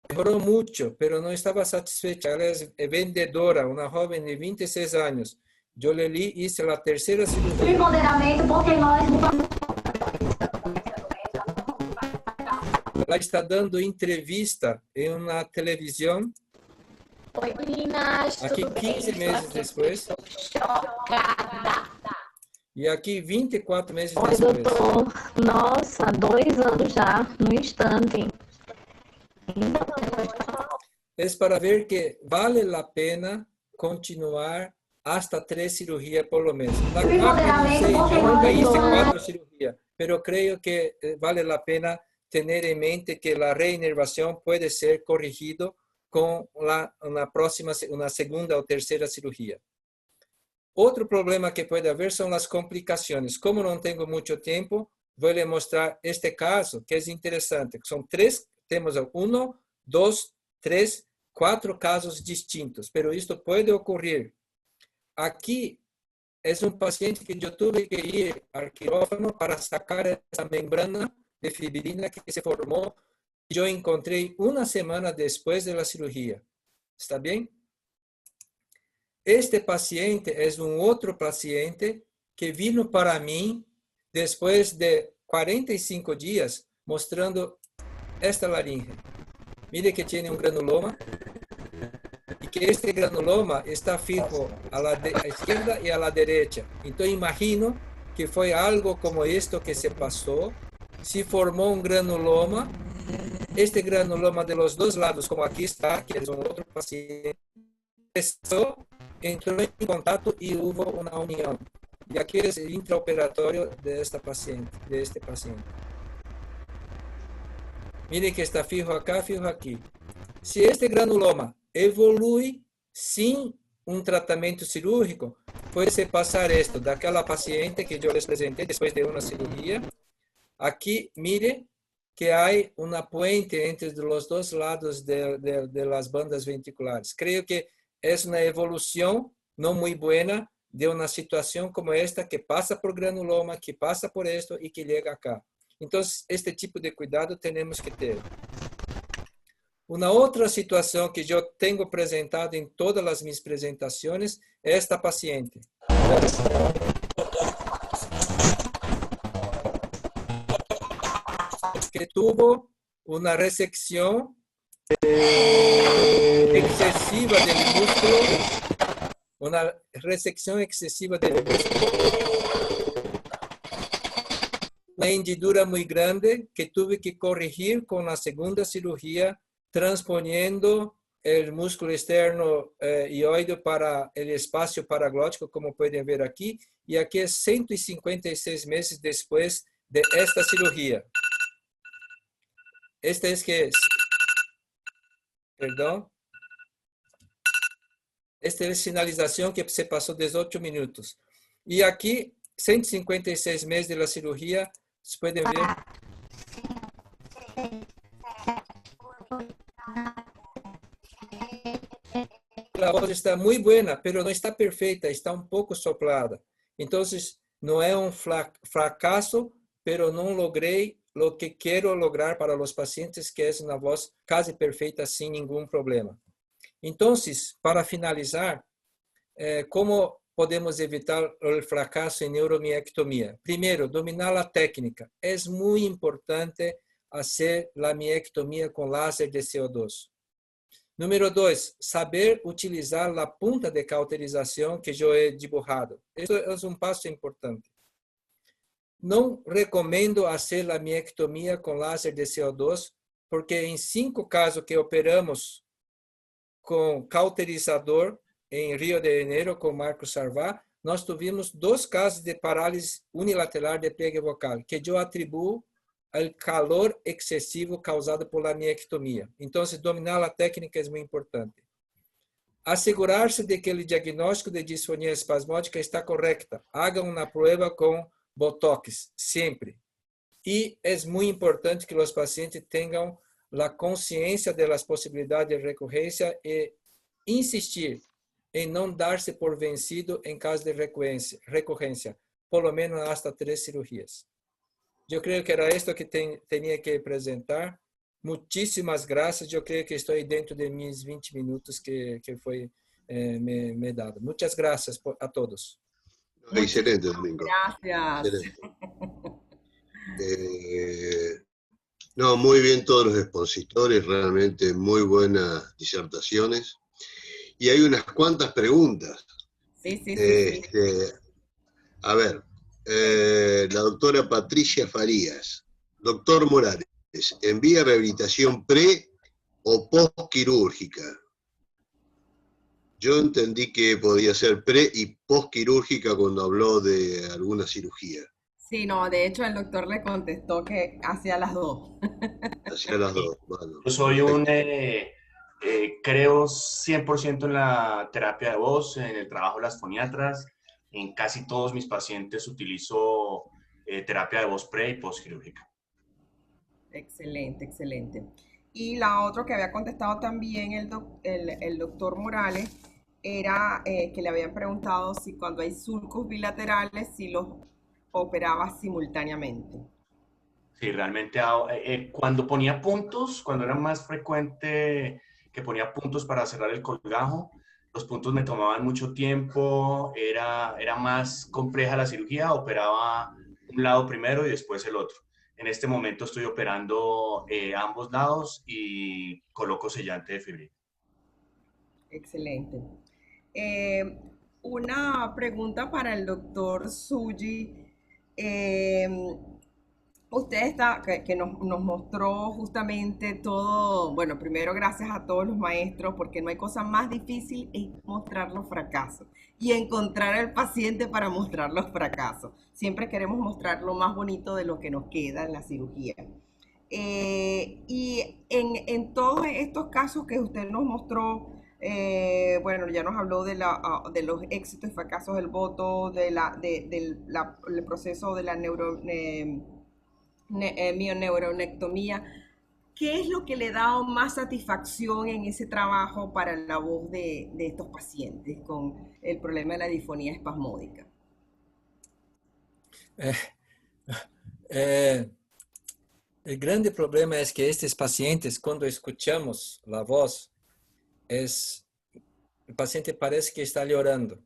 Mejoró mucho, pero no estaba satisfecha. Ella es vendedora, una joven de 26 años. Yo le hice la tercera cirugía. Ela está dando entrevista en una televisión. Oi, meninas. Aquí 15 meses después. E aqui 24 meses Oi, depois. doutor. Nossa, 2 anos já, no instante. Es para ver que vale la pena continuar hasta 3 cirugías por lo menos. La cuarta, no sé, yo nunca hice 4 cirugías, pero creo que vale la pena tener en mente que la reinervación puede ser corregido con una segunda o tercera cirugía. Otro problema que puede haber son las complicaciones. Como no tengo mucho tiempo, voy a mostrar este caso, que es interesante. Son 3, tenemos 1, 2, 3, 4 casos distintos, pero esto puede ocurrir. Aquí es un paciente que yo tuve que ir al quirófano para sacar esa membrana de fibrina que se formó. Yo encontré una semana después de la cirugía. ¿Está bien? Este paciente es un otro paciente que vino para mí después de 45 días mostrando esta laringe. Mire que tiene un granuloma y que este granuloma está fijo a la izquierda y a la derecha. Entonces imagino que fue algo como esto que se pasó. Se formó un granuloma. Este granuloma de los dos lados, como aquí está, que es un otro paciente, entró en contacto y hubo una unión. Y aquí es el intraoperatorio de este paciente. Mire que está fijo acá, fijo aquí. Si este granuloma evolui sin un tratamiento cirúrgico, puede pasar esto de aquella paciente que yo les presenté después de una cirugía. Aquí, mire que hay una puente entre los dos lados de las bandas ventriculares. Creo que es una evolución no muy buena de una situación como esta que pasa por granuloma, que pasa por esto y que llega acá. Entonces, este tipo de cuidado tenemos que tener. Una otra situación que yo tengo presentado en todas mis presentaciones es esta paciente. Que tuvo una resección excesiva del músculo, una resección excesiva del músculo, una hendidura muy grande que tuve que corregir con la segunda cirugía, transponiendo el músculo externo hioideo para el espacio paraglótico, como pueden ver aquí, y aquí es 156 meses después de esta cirugía. Esta es que es, perdón, esta es finalización que se pasó 18 minutos. Y aquí, 156 meses de la cirugía, se pueden ver. La voz está muy buena, pero no está perfecta, está un poco soplada. Entonces, no es un fracaso, pero no logré lo que quiero lograr para los pacientes, que es una voz casi perfecta sin ningún problema. Entonces, para finalizar, ¿cómo podemos evitar el fracaso en neuromiectomía? Primero, dominar la técnica. Es muy importante hacer la miectomía con láser de CO2. Número 2, saber utilizar la punta de cauterización que yo he dibujado. Esto es un paso importante. No recomiendo hacer la miectomía con láser de CO2 porque en 5 casos que operamos con cauterizador en Río de Janeiro, con Marcos Sarvá, nós tuvimos 2 casos de parálisis unilateral de pliegue vocal, que eu atribuo ao calor excessivo causado por la miectomia. Então, dominar a técnica é muito importante. Asegurar-se de que o diagnóstico de disfonia espasmódica está correcta. Haga uma prueba com Botox, sempre. E é muito importante que os pacientes tenham a consciência das possibilidades de recorrência e insistir em não dar-se por vencido em caso de recorrência, pelo menos hasta 3 cirurgias. Eu creio que era isto que tinha que apresentar. Muitíssimas graças. Eu creio que estou dentro de meus 20 minutos que foi me dado. Muitas graças a todos. Excelente, Domingo. Gracias. No, muy bien todos los expositores, realmente muy buenas disertaciones. Y hay unas cuantas preguntas. Sí. A ver, la doctora Patricia Farías. Doctor Morales, ¿envía rehabilitación pre o postquirúrgica? Yo entendí que podía ser pre y postquirúrgica cuando habló de alguna cirugía. Sí, no, de hecho el doctor le contestó que hacía las 2. Hacía las 2, bueno. Yo soy creo 100% en la terapia de voz, en el trabajo de las foniatras. En casi todos mis pacientes utilizo terapia de voz pre y postquirúrgica. Excelente, excelente. Y la otra que había contestado también el doctor Morales era que le habían preguntado si cuando hay surcos bilaterales, si los operaba simultáneamente. Sí, realmente cuando ponía puntos, cuando era más frecuente que ponía puntos para cerrar el colgajo, los puntos me tomaban mucho tiempo, era más compleja la cirugía, operaba un lado primero y después el otro. En este momento estoy operando ambos lados y coloco sellante de fibrina. Excelente. Una pregunta para el doctor Tsuji. Usted que nos mostró justamente todo, bueno, primero gracias a todos los maestros, porque no hay cosa más difícil que mostrar los fracasos y encontrar al paciente para mostrar los fracasos. Siempre queremos mostrar lo más bonito de lo que nos queda en la cirugía. Y en todos estos casos que usted nos mostró, bueno, ya nos habló de los éxitos y fracasos del voto, del proceso de la mioneuronectomía. ¿Qué es lo que le da más satisfacción en ese trabajo para la voz de estos pacientes con el problema de la disfonía espasmódica? El grande problema es que estos pacientes, cuando escuchamos la voz, el paciente parece que está llorando.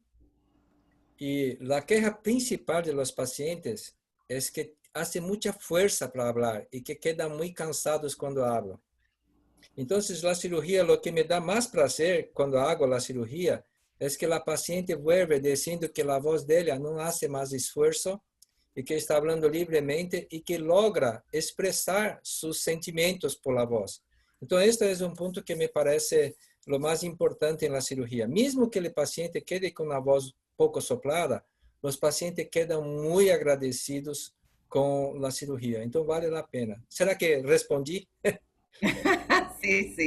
Y la queja principal de los pacientes es que hace mucha fuerza para hablar y que quedan muy cansados cuando hablan. Entonces, la cirugía, lo que me da más placer cuando hago la cirugía es que la paciente vuelve diciendo que la voz de ella no hace más esfuerzo y que está hablando libremente y que logra expresar sus sentimientos por la voz. Entonces, este es un punto que me parece lo más importante en la cirugía. Mismo que el paciente quede con una voz poco soplada, los pacientes quedan muy agradecidos con la cirugía. Entonces, vale la pena. ¿Será que respondí? Sí.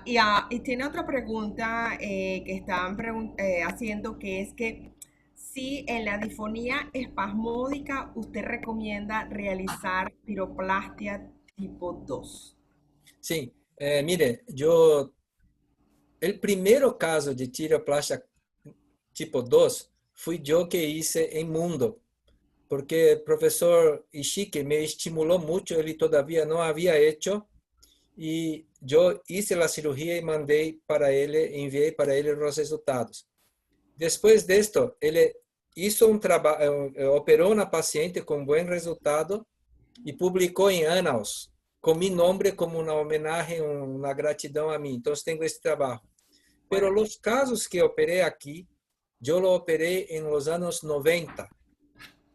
Y tiene otra pregunta que están haciendo, que es que si en la disfonía espasmódica usted recomienda realizar piroplastia tipo 2. Sí, mire, el primer caso de piroplastia tipo 2 fui yo que hice en Mundo, porque el profesor Ishiki me estimuló mucho, él todavía no había hecho, y yo hice la cirugía y envié para él los resultados. Después de esto, él hizo un trabajo, operó una paciente con buen resultado y publicó en Annals con mi nombre como una homenaje, una gratitud a mí. Entonces tengo este trabajo. Pero los casos que operé aquí, yo lo operé en los años 90.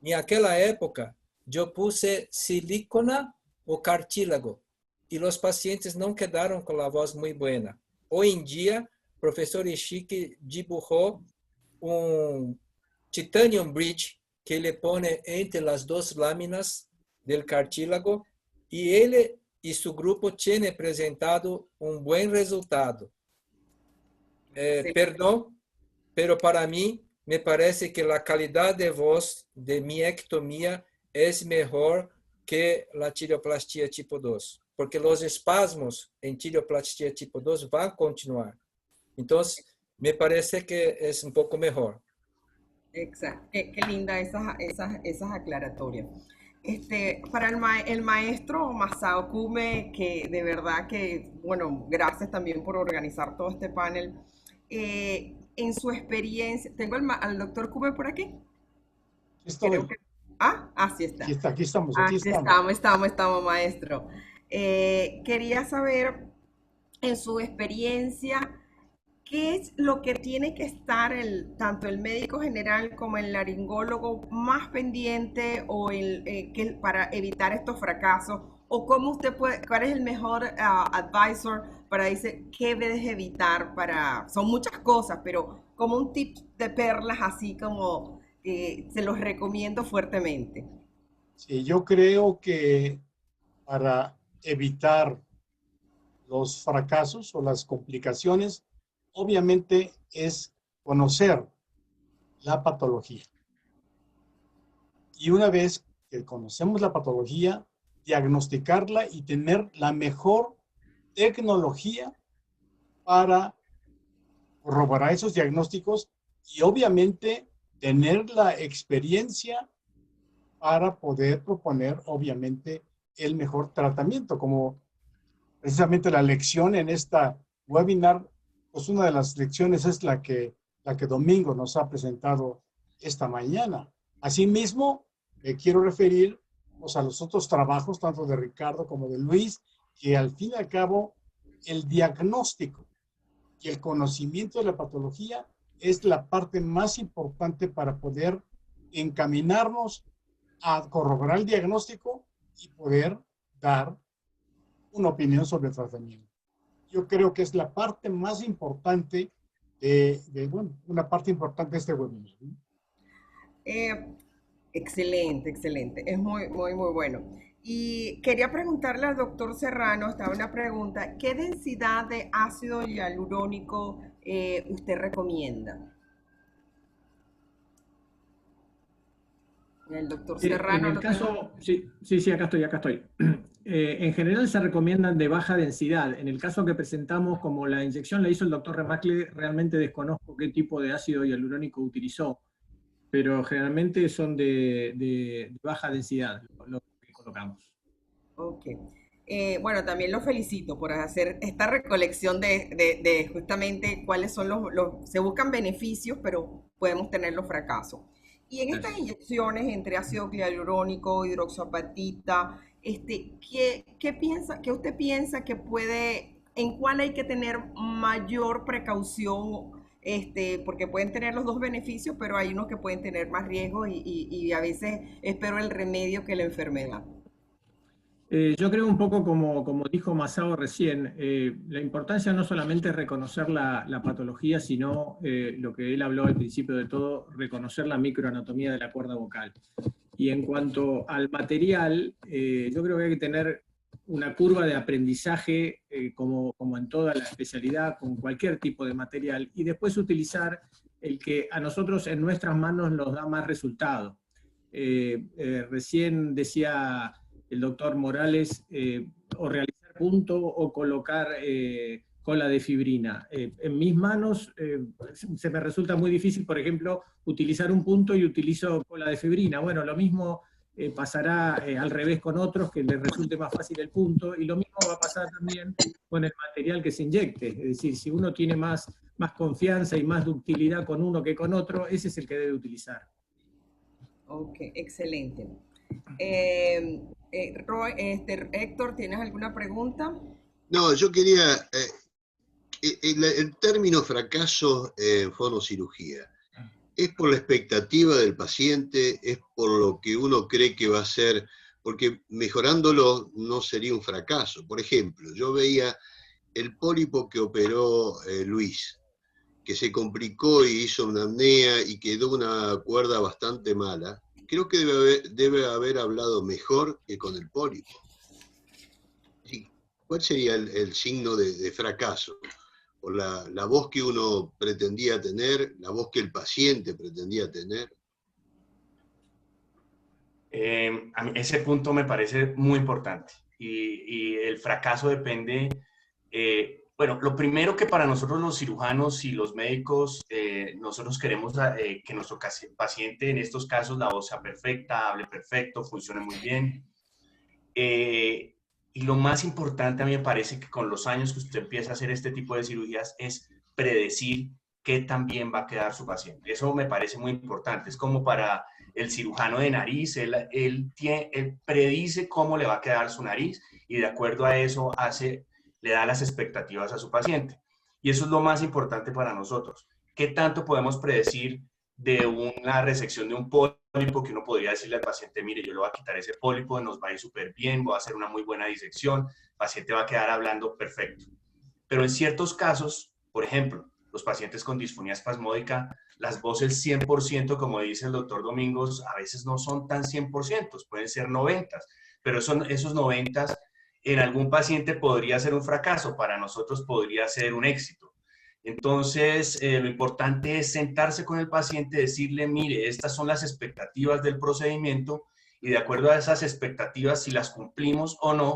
En aquella época, yo puse silicona o cartílago. y los pacientes no quedaron con la voz muy buena. Hoy en día, profesor Ishiki dibujó un titanium bridge que le pone entre las dos láminas del cartílago y él y su grupo tienen presentado un buen resultado. Perdón, pero para mí me parece que la calidad de voz de mi ectomía es mejor que la tireoplastía tipo 2, porque los espasmos en tireoplastía tipo 2 van a continuar. Entonces, me parece que es un poco mejor. Exacto, qué linda esas aclaratorias. Para el maestro Masao Kume, que de verdad que, bueno, gracias también por organizar todo este panel. En su experiencia, ¿tengo al doctor Kume por aquí? Estoy. Sí está. Aquí estamos. Estamos, maestro. Quería saber, en su experiencia, ¿qué es lo que tiene que estar tanto el médico general como el laringólogo más pendiente para evitar estos fracasos? ¿O cómo cuál es el mejor advisor para decir qué debes evitar son muchas cosas, pero como un tip de perlas así como se los recomiendo fuertemente? Sí, yo creo que para evitar los fracasos o las complicaciones, obviamente es conocer la patología. Y una vez que conocemos la patología, diagnosticarla y tener la mejor tecnología para corroborar esos diagnósticos y obviamente tener la experiencia para poder proponer obviamente el mejor tratamiento, como precisamente la lección en esta webinar. Pues una de las lecciones es la que Domingo nos ha presentado esta mañana. Asimismo, me quiero referir a los otros trabajos, tanto de Ricardo como de Luis, que al fin y al cabo el diagnóstico y el conocimiento de la patología es la parte más importante para poder encaminarnos a corroborar el diagnóstico y poder dar una opinión sobre el tratamiento. Yo creo que es la parte más importante una parte importante de este webinar. Excelente. Es muy bueno. Y quería preguntarle al doctor Serrano, estaba una pregunta, ¿qué densidad de ácido hialurónico usted recomienda? El doctor Serrano. En el caso, sí, acá estoy. En general se recomiendan de baja densidad. En el caso que presentamos, como la inyección la hizo el doctor Remacle, realmente desconozco qué tipo de ácido hialurónico utilizó, pero generalmente son de baja densidad lo que colocamos. Ok. Bueno, también lo felicito por hacer esta recolección de justamente cuáles son se buscan beneficios, pero podemos tener los fracasos. Y en estas inyecciones entre ácido hialurónico, hidroxapatita, ¿qué usted piensa que en cuál hay que tener mayor precaución? Porque pueden tener los dos beneficios, pero hay unos que pueden tener más riesgo y a veces es peor el remedio que la enfermedad. Yo creo un poco como dijo Masao recién, la importancia no solamente es reconocer la patología, sino lo que él habló al principio de todo, reconocer la microanatomía de la cuerda vocal. Y en cuanto al material, yo creo que hay que tener una curva de aprendizaje, como en toda la especialidad, con cualquier tipo de material, y después utilizar el que a nosotros en nuestras manos nos da más resultado. Recién decía el doctor Morales, o realizar punto o colocar cola de fibrina. En mis manos se me resulta muy difícil, por ejemplo, utilizar un punto y utilizo cola de fibrina. Bueno, lo mismo pasará al revés con otros, que les resulte más fácil el punto, y lo mismo va a pasar también con el material que se inyecte. Es decir, si uno tiene más confianza y más ductilidad con uno que con otro, ese es el que debe utilizar. Ok, excelente. Héctor, ¿tienes alguna pregunta? No, yo quería, el término fracaso en fonocirugía, ¿es por la expectativa del paciente? ¿Es por lo que uno cree que va a ser porque mejorándolo no sería un fracaso. Por ejemplo, yo veía el pólipo que operó Luis, que se complicó y hizo una apnea y quedó una cuerda bastante mala. Creo que debe haber hablado mejor que con el pólipo. ¿Cuál sería el signo de fracaso? ¿Por la voz que uno pretendía tener, la voz que el paciente pretendía tener? A mí ese punto me parece muy importante y el fracaso depende, bueno, lo primero que para nosotros los cirujanos y los médicos, nosotros queremos que nuestro paciente en estos casos la voz sea perfecta, hable perfecto, funcione muy bien. Y lo más importante a mí me parece que con los años que usted empieza a hacer este tipo de cirugías es predecir qué tan bien va a quedar su paciente. Eso me parece muy importante. Es como para el cirujano de nariz, él predice cómo le va a quedar su nariz y de acuerdo a eso le da las expectativas a su paciente. Y eso es lo más importante para nosotros. ¿Qué tanto podemos predecir de una resección de un pólipo que uno podría decirle al paciente, mire, yo le voy a quitar ese pólipo, nos va a ir súper bien, voy a hacer una muy buena disección, el paciente va a quedar hablando perfecto? Pero en ciertos casos, por ejemplo, los pacientes con disfonía espasmódica, las voces 100%, como dice el doctor Domingos, a veces no son tan 100%, pueden ser 90%, pero esos 90% en algún paciente podría ser un fracaso, para nosotros podría ser un éxito. Entonces, lo importante es sentarse con el paciente, decirle, mire, estas son las expectativas del procedimiento y de acuerdo a esas expectativas, si las cumplimos o no,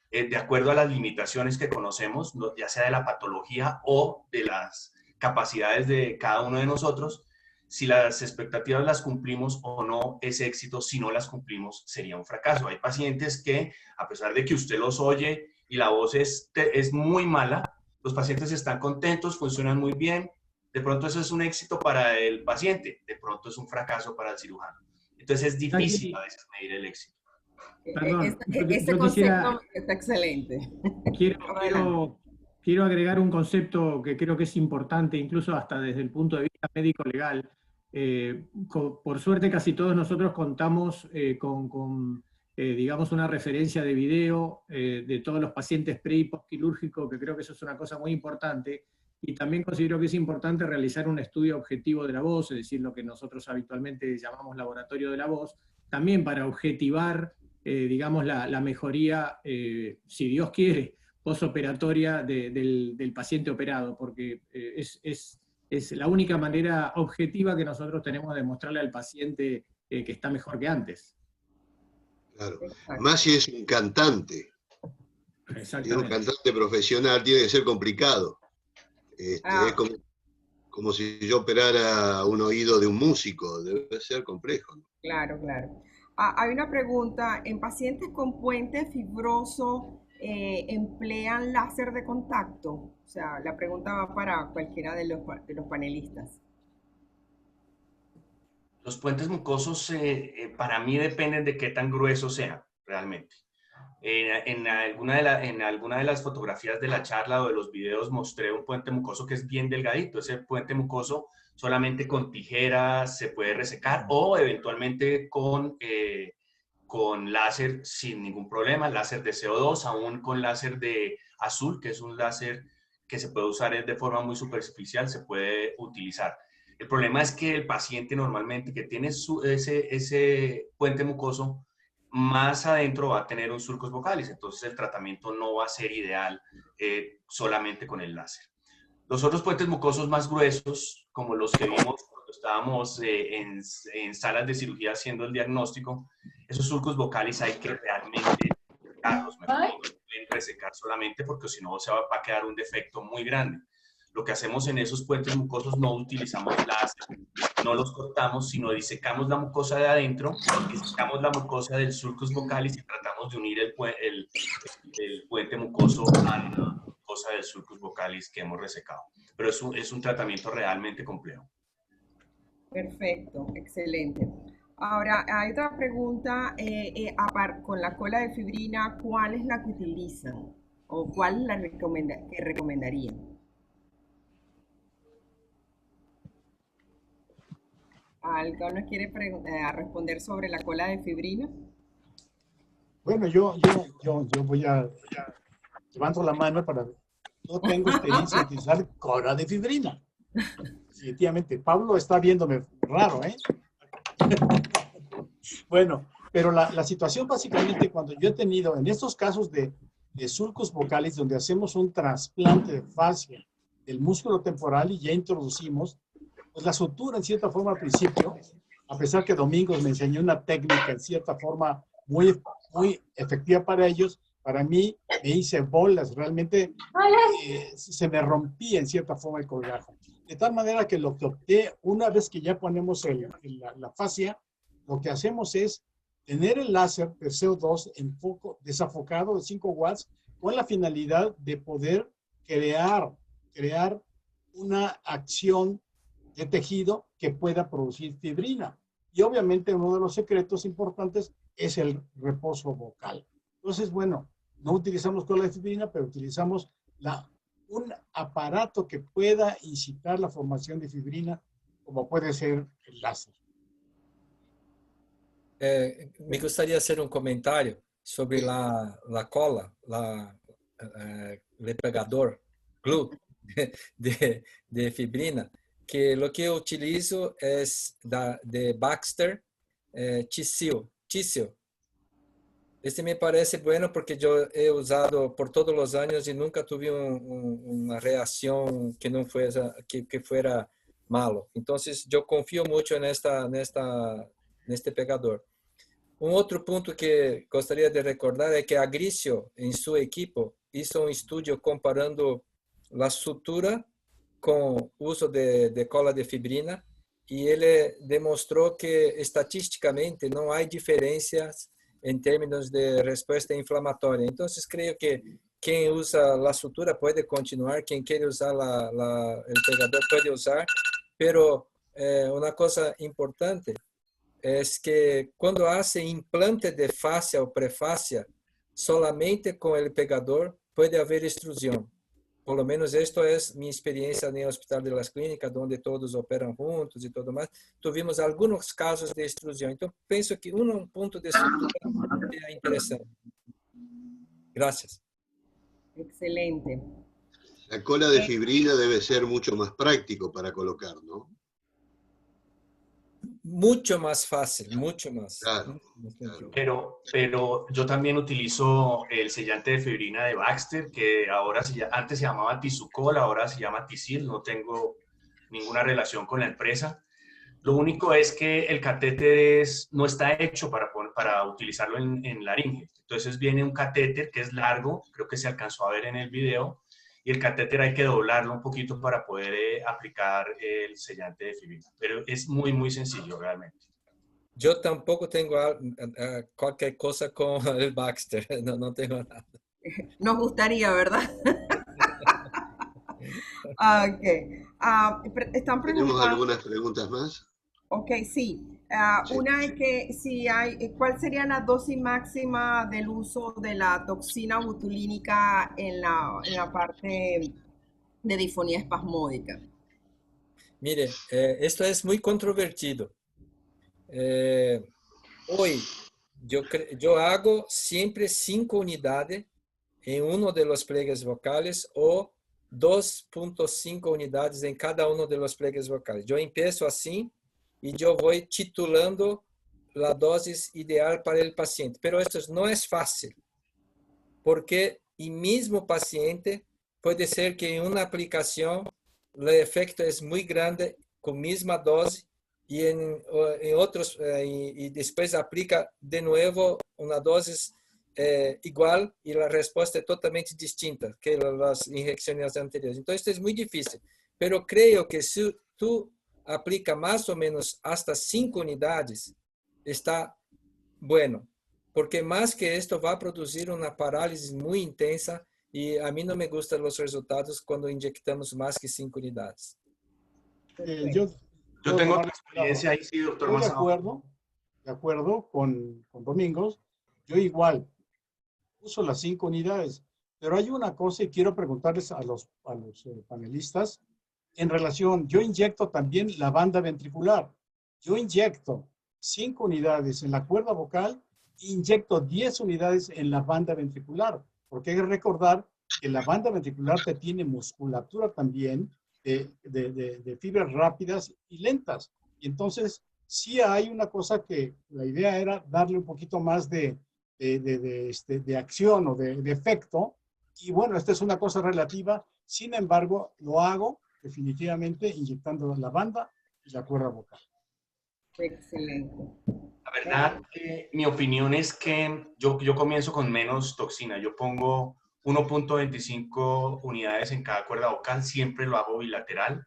de acuerdo a las limitaciones que conocemos, ya sea de la patología o de las capacidades de cada uno de nosotros, si las expectativas las cumplimos o no, es éxito. Si no las cumplimos, sería un fracaso. Hay pacientes que, a pesar de que usted los oye y la voz es muy mala, los pacientes están contentos, funcionan muy bien. De pronto eso es un éxito para el paciente, de pronto es un fracaso para el cirujano. Entonces es difícil a veces medir el éxito. Perdón, Ese concepto está excelente. Quiero agregar un concepto que creo que es importante, incluso hasta desde el punto de vista médico-legal. Por suerte casi todos nosotros contamos con digamos, una referencia de video de todos los pacientes pre y postquirúrgicos, que creo que eso es una cosa muy importante. Y también considero que es importante realizar un estudio objetivo de la voz, es decir, lo que nosotros habitualmente llamamos laboratorio de la voz, también para objetivar, digamos, la mejoría, si Dios quiere, postoperatoria del paciente operado, porque es la única manera objetiva que nosotros tenemos de mostrarle al paciente que está mejor que antes. Claro. Más si es un cantante. Si es un cantante profesional, tiene que ser complicado. Es como si yo operara un oído de un músico, debe ser complejo, ¿no? Claro, claro. Hay una pregunta, ¿en pacientes con puente fibroso emplean láser de contacto? O sea, la pregunta va para cualquiera de los panelistas. Los puentes mucosos para mí dependen de qué tan gruesos sean realmente. En alguna de las fotografías de la charla o de los videos mostré un puente mucoso que es bien delgadito. Ese puente mucoso solamente con tijeras se puede resecar o eventualmente con láser sin ningún problema, láser de CO2, aún con láser de azul, que es un láser que se puede usar de forma muy superficial, se puede utilizar. El problema es que el paciente normalmente que tiene ese puente mucoso, más adentro va a tener un surcos vocales, entonces el tratamiento no va a ser ideal solamente con el láser. Los otros puentes mucosos más gruesos, como los que vimos cuando estábamos en salas de cirugía haciendo el diagnóstico, esos surcos vocales hay que realmente resecarlos, no pueden resecar solamente porque si no se va a quedar un defecto muy grande. Lo que hacemos en esos puentes mucosos, no utilizamos láser, no los cortamos, sino disecamos la mucosa de adentro, disecamos la mucosa del surcus vocalis y tratamos de unir el puente mucoso a la mucosa del surcus vocalis que hemos resecado. Pero es un tratamiento realmente complejo. Perfecto, excelente. Ahora, hay otra pregunta, con la cola de fibrina, ¿cuál es la que utilizan? ¿O cuál es la que recomendarían? ¿Alguien nos quiere responder sobre la cola de fibrina? Bueno, yo voy a levanto la mano para ver. No tengo experiencia en utilizar cola de fibrina. Definitivamente. Pablo está viéndome raro, ¿eh? Bueno, pero la situación básicamente cuando yo he tenido en estos casos de sulcos vocales donde hacemos un trasplante de fascia del músculo temporal y ya introducimos, pues la sutura en cierta forma al principio, a pesar que Domingos me enseñó una técnica en cierta forma muy efectiva para ellos, para mí me hice bolas, realmente se me rompía en cierta forma el colgajo. De tal manera que lo que opté, una vez que ya ponemos la fascia, lo que hacemos es tener el láser de CO2 en foco desafocado de 5 watts con la finalidad de poder crear una acción de tejido que pueda producir fibrina. Y obviamente uno de los secretos importantes es el reposo vocal. Entonces, bueno, no utilizamos cola de fibrina, pero utilizamos un aparato que pueda incitar la formación de fibrina, como puede ser el láser. Me gustaría hacer un comentario sobre la cola, el pegador, glue de fibrina, que lo que utilizo es de Baxter Tissue. Este me parece bueno porque yo he usado por todos los años y nunca tuve una reacción que no fuera, que fuera malo. Entonces yo confío mucho en este pegador. Un otro punto que gostaria de recordar é que Agricio, em seu equipo, hizo um estudo comparando a sutura com uso de cola de fibrina e ele demonstrou que estatisticamente não há diferenças em termos de resposta inflamatória. Então, creio que quem usa a sutura pode continuar, quem quer usar o pegador pode usar, pero uma coisa importante es que cuando hace implante de fascia o prefascia, solamente con el pegador puede haber extrusión. Por lo menos esto es mi experiencia en el Hospital de las Clínicas, donde todos operan juntos y todo más. Tuvimos algunos casos de extrusión. Entonces, pienso que un punto de sutura es interesante. Gracias. Excelente. La cola de fibrina debe ser mucho más práctico para colocar, ¿no? Mucho más fácil, mucho más. Claro. Pero yo también utilizo el sellante de fibrina de Baxter, que antes se llamaba Tisucol, ahora se llama Tisil, no tengo ninguna relación con la empresa. Lo único es que el catéter no está hecho para utilizarlo en laringe. Entonces viene un catéter que es largo, creo que se alcanzó a ver en el video, y el catéter hay que doblarlo un poquito para poder aplicar el sellante de fibrina. Pero es muy, muy sencillo realmente. Yo tampoco tengo cualquier cosa con el Baxter, no tengo nada. Nos gustaría, ¿verdad? Ok. Están preguntando... ¿Tenemos algunas preguntas más? Ok, sí. Una es que ¿cuál sería la dosis máxima del uso de la toxina botulínica en la parte de disfonía espasmódica? Mire, esto es muy controvertido. Hoy yo hago siempre 5 unidades en uno de los pliegues vocales o 2.5 unidades en cada uno de los pliegues vocales. Yo empiezo así y yo voy titulando la dosis ideal para el paciente. Pero esto no es fácil, porque el mismo paciente puede ser que en una aplicación el efecto es muy grande con misma dosis y en otros, y después aplica de nuevo una dosis igual y la respuesta es totalmente distinta que las inyecciones anteriores. Entonces esto es muy difícil, pero creo que si tú aplica más o menos hasta 5 unidades, está bueno, porque más que esto va a producir una parálisis muy intensa y a mí no me gustan los resultados cuando inyectamos más que 5 unidades. Yo tengo otra experiencia ahí, sí, doctor Mazao. De acuerdo con Domingos. Yo igual uso las 5 unidades, pero hay una cosa y quiero preguntarles a los panelistas. En relación, yo inyecto también la banda ventricular. Yo inyecto 5 unidades en la cuerda vocal inyecto 10 unidades en la banda ventricular, porque hay que recordar que la banda ventricular te tiene musculatura también de fibras rápidas y lentas. Y entonces, sí hay una cosa que la idea era darle un poquito más de acción o de efecto. Y bueno, esta es una cosa relativa. Sin embargo, lo hago definitivamente inyectando la banda y la cuerda vocal. Excelente. La verdad, mi opinión es que yo comienzo con menos toxina. Yo pongo 1.25 unidades en cada cuerda vocal, siempre lo hago bilateral.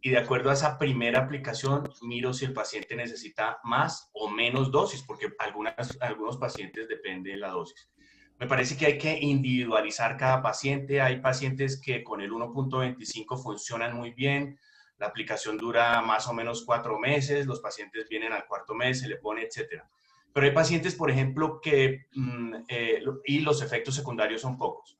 Y de acuerdo a esa primera aplicación, miro si el paciente necesita más o menos dosis, porque algunos pacientes depende de la dosis. Me parece que hay que individualizar cada paciente. Hay pacientes que con el 1.25 funcionan muy bien. La aplicación dura más o menos 4 meses. Los pacientes vienen al 4º mes, se le pone, etc. Pero hay pacientes, por ejemplo, que y los efectos secundarios son pocos.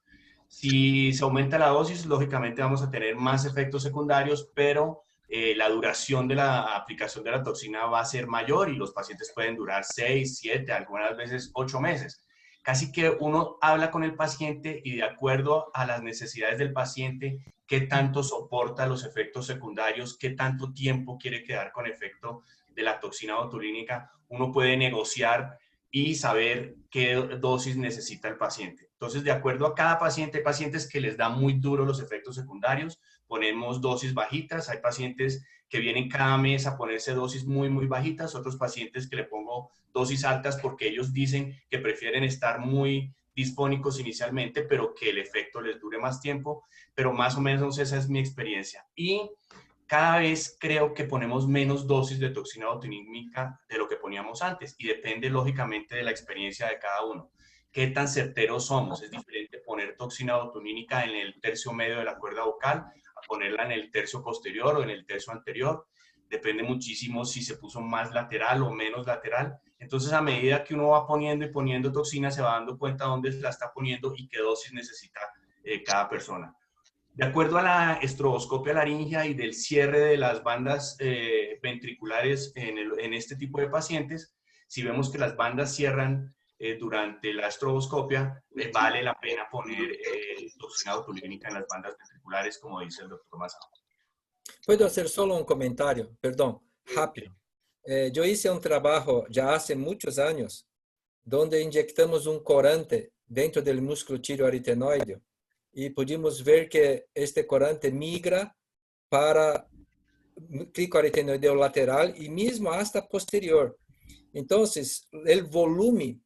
Si se aumenta la dosis, lógicamente vamos a tener más efectos secundarios, pero la duración de la aplicación de la toxina va a ser mayor y los pacientes pueden durar 6, 7, algunas veces 8 meses. Casi que uno habla con el paciente y de acuerdo a las necesidades del paciente, qué tanto soporta los efectos secundarios, qué tanto tiempo quiere quedar con efecto de la toxina botulínica, uno puede negociar y saber qué dosis necesita el paciente. Entonces, de acuerdo a cada paciente, hay pacientes que les da muy duro los efectos secundarios, ponemos dosis bajitas, hay pacientes que vienen cada mes a ponerse dosis muy, muy bajitas, otros pacientes que le pongo dosis altas porque ellos dicen que prefieren estar muy disfónicos inicialmente, pero que el efecto les dure más tiempo, pero más o menos esa es mi experiencia. Y cada vez creo que ponemos menos dosis de toxina botulínica de lo que poníamos antes y depende lógicamente de la experiencia de cada uno. ¿Qué tan certeros somos? Es diferente poner toxina botulínica en el tercio medio de la cuerda vocal a ponerla en el tercio posterior o en el tercio anterior. Depende muchísimo si se puso más lateral o menos lateral. Entonces, a medida que uno va poniendo y poniendo toxina, se va dando cuenta dónde la está poniendo y qué dosis necesita cada persona. De acuerdo a la estroboscopia laringea y del cierre de las bandas ventriculares en este tipo de pacientes, si vemos que las bandas cierran durante la estroboscopia, vale la pena poner toxina botulínica en las bandas ventriculares, como dice el doctor Mazao. ¿Puedo hacer solo un comentario? Perdón, rápido. Yo hice un trabajo ya hace muchos años donde inyectamos un corante dentro del músculo tiroaritenoideo y pudimos ver que este corante migra para cricoaritenoideo lateral y mismo hasta posterior. Entonces, el volumen,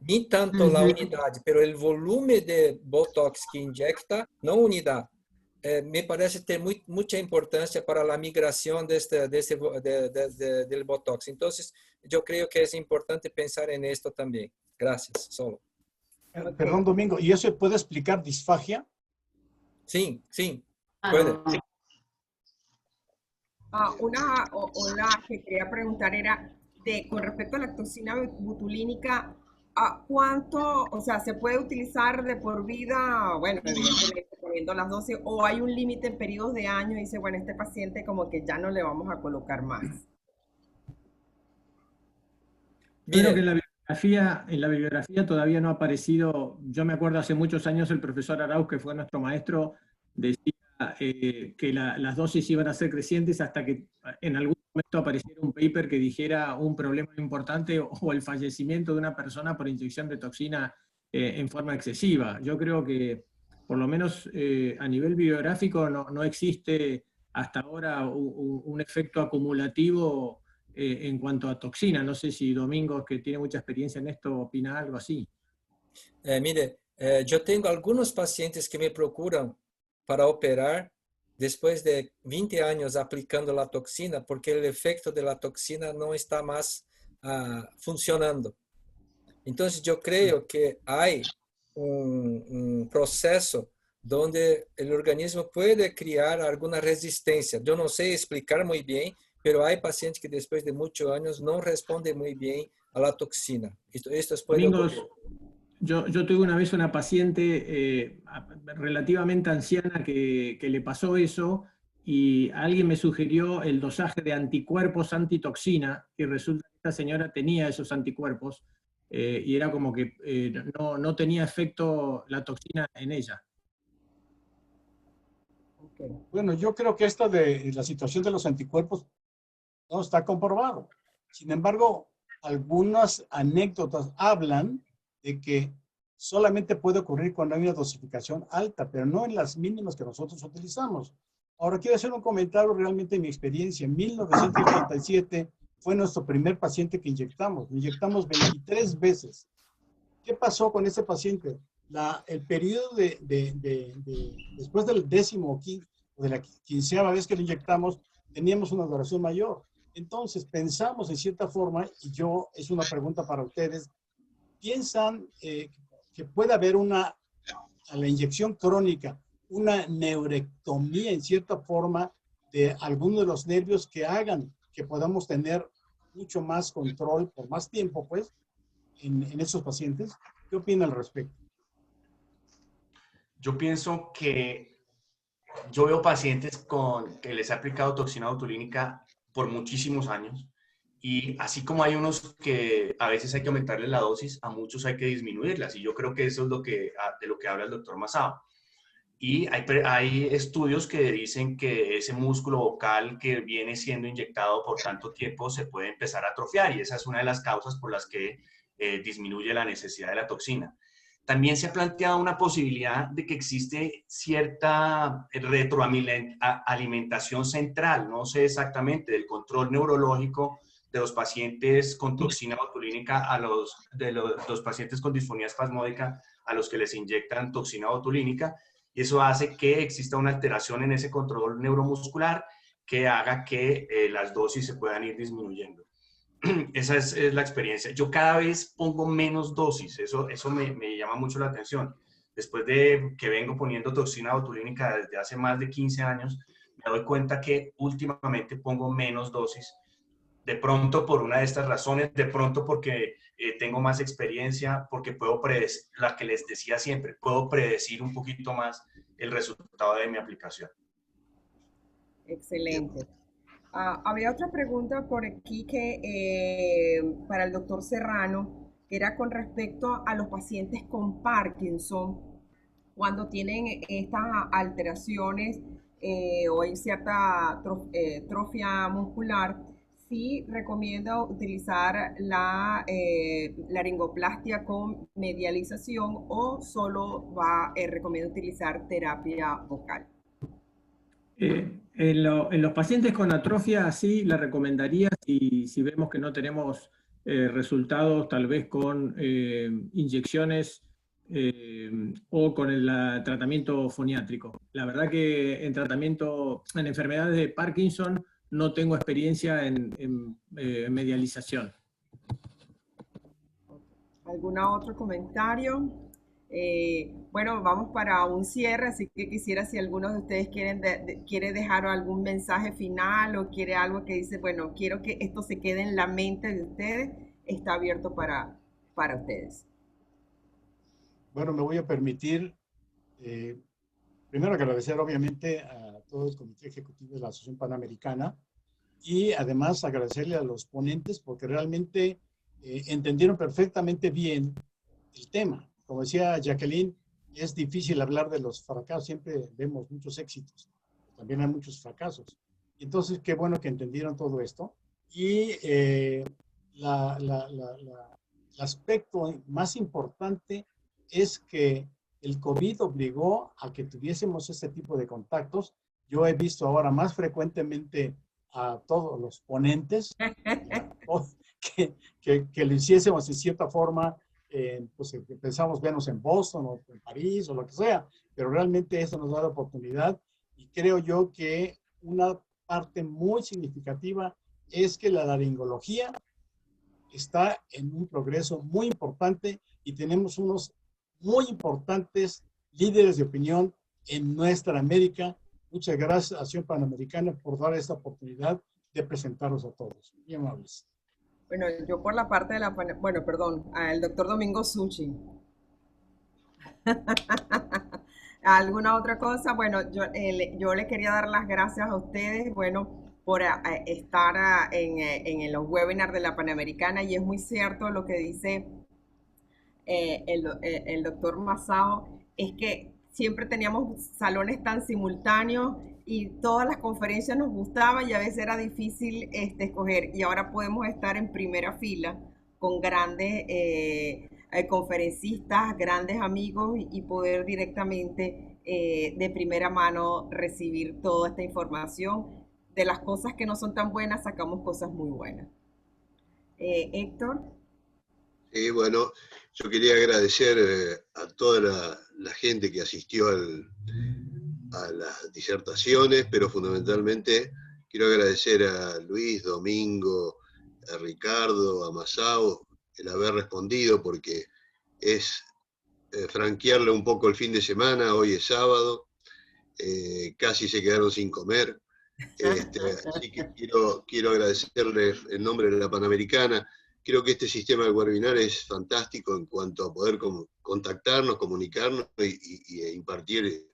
ni tanto la unidad, pero el volumen de Botox que inyecta, no unidad, me parece ter mucha importancia para la migración del Botox. Entonces, yo creo que es importante pensar en esto también. Gracias, solo. Perdón, Domingo, ¿y eso puede explicar disfagia? Sí, sí, puede. Una que quería preguntar era, con respecto a la toxina botulínica, ¿cuánto, o sea, se puede utilizar de por vida? Bueno, evidentemente poniendo las dosis, o hay un límite en periodos de años y dice, bueno, este paciente como que ya no le vamos a colocar más. Creo que en la bibliografía todavía no ha aparecido. Yo me acuerdo hace muchos años el profesor Arauz, que fue nuestro maestro, decía que las dosis iban a ser crecientes hasta que en algún momento apareciera un paper que dijera un problema importante o el fallecimiento de una persona por inyección de toxina en forma excesiva. Yo creo que por lo menos a nivel bibliográfico no existe hasta ahora un efecto acumulativo en cuanto a toxina. No sé si Domingo, que tiene mucha experiencia en esto, opina algo así. Mire, yo tengo algunos pacientes que me procuran para operar después de 20 años aplicando la toxina, porque el efecto de la toxina no está más funcionando. Entonces, yo creo que hay un proceso donde el organismo puede crear alguna resistencia. Yo no sé explicar muy bien, pero hay pacientes que después de muchos años no responden muy bien a la toxina. Esto puede ocurrir. Yo tuve una vez una paciente relativamente anciana que le pasó eso y alguien me sugirió el dosaje de anticuerpos antitoxina y resulta que esta señora tenía esos anticuerpos. y era como que no tenía efecto la toxina en ella. Bueno, yo creo que esta de la situación de los anticuerpos no está comprobado. Sin embargo, algunas anécdotas hablan de que solamente puede ocurrir cuando hay una dosificación alta, pero no en las mínimas que nosotros utilizamos. Ahora, quiero hacer un comentario realmente de mi experiencia. En 1987 fue nuestro primer paciente que inyectamos. Lo inyectamos 23 veces. ¿Qué pasó con ese paciente? El periodo después del 10º o de la 15ª vez que lo inyectamos, teníamos una duración mayor. Entonces, pensamos en cierta forma, y es una pregunta para ustedes, ¿piensan que puede haber a la inyección crónica, una neurectomía en cierta forma de alguno de los nervios que hagan que podamos tener mucho más control por más tiempo, pues, en esos pacientes? ¿Qué opinan al respecto? Yo pienso que yo veo pacientes que les ha aplicado toxina botulínica por muchísimos años, y así como hay unos que a veces hay que aumentarles la dosis, a muchos hay que disminuirlas, y yo creo que eso es de lo que habla el doctor Mazao. Y hay estudios que dicen que ese músculo vocal que viene siendo inyectado por tanto tiempo se puede empezar a atrofiar, y esa es una de las causas por las que disminuye la necesidad de la toxina. También se ha planteado una posibilidad de que existe cierta retroalimentación central, no sé exactamente, del control neurológico de los pacientes con toxina botulínica de los pacientes con disfonía espasmódica a los que les inyectan toxina botulínica, y eso hace que exista una alteración en ese control neuromuscular que haga que las dosis se puedan ir disminuyendo. Esa es la experiencia. Yo cada vez pongo menos dosis, eso me llama mucho la atención. Después de que vengo poniendo toxina botulínica desde hace más de 15 años, me doy cuenta que últimamente pongo menos dosis. De pronto por una de estas razones, de pronto porque tengo más experiencia, porque puedo predecir, la que les decía siempre, puedo predecir un poquito más el resultado de mi aplicación. Excelente. Había otra pregunta por aquí que para el doctor Serrano, que era con respecto a los pacientes con Parkinson, cuando tienen estas alteraciones o hay cierta atrofia muscular, sí recomiendo utilizar la laringoplastia con medialización, o solo recomiendo utilizar terapia vocal. En los pacientes con atrofia sí la recomendaría si vemos que no tenemos resultados tal vez con inyecciones o con el tratamiento foniátrico. La verdad que en enfermedades de Parkinson no tengo experiencia en medialización. ¿Algún otro comentario? Bueno, vamos para un cierre, así que quisiera, si alguno de ustedes quiere dejar algún mensaje final o quiere algo que dice, bueno, quiero que esto se quede en la mente de ustedes, está abierto para ustedes. Bueno, me voy a permitir primero agradecer obviamente a todo el Comité Ejecutivo de la Asociación Panamericana, y además agradecerle a los ponentes porque realmente entendieron perfectamente bien el tema. Como decía Jacqueline, es difícil hablar de los fracasos, siempre vemos muchos éxitos, también hay muchos fracasos. Entonces, qué bueno que entendieron todo esto. Y el aspecto más importante es que el COVID obligó a que tuviésemos este tipo de contactos. Yo he visto ahora más frecuentemente a todos los ponentes que lo hiciésemos de cierta forma. Pues pensamos vernos en Boston o en París o lo que sea, pero realmente eso nos da la oportunidad, y creo yo que una parte muy significativa es que la laringología está en un progreso muy importante y tenemos unos muy importantes líderes de opinión en nuestra América. Muchas gracias a la Asociación Panamericana por dar esta oportunidad de presentarlos a todos. Muy amables. Bueno, yo por la parte de al doctor Domingo Suchi. ¿Alguna otra cosa? Bueno, yo le quería dar las gracias a ustedes, bueno, por estar en los webinars de la Panamericana, y es muy cierto lo que dice el doctor Masao, es que siempre teníamos salones tan simultáneos y todas las conferencias nos gustaban y a veces era difícil escoger. Y ahora podemos estar en primera fila con grandes conferencistas, grandes amigos y poder directamente de primera mano recibir toda esta información. De las cosas que no son tan buenas sacamos cosas muy buenas. Héctor. Bueno, yo quería agradecer a toda la gente que asistió a las disertaciones, pero fundamentalmente quiero agradecer a Luis, Domingo, a Ricardo, a Masao, el haber respondido, porque es franquearle un poco el fin de semana. Hoy es sábado, casi se quedaron sin comer, así que quiero agradecerles en nombre de la Panamericana. Creo que este sistema del webinar es fantástico en cuanto a poder contactarnos, comunicarnos e impartir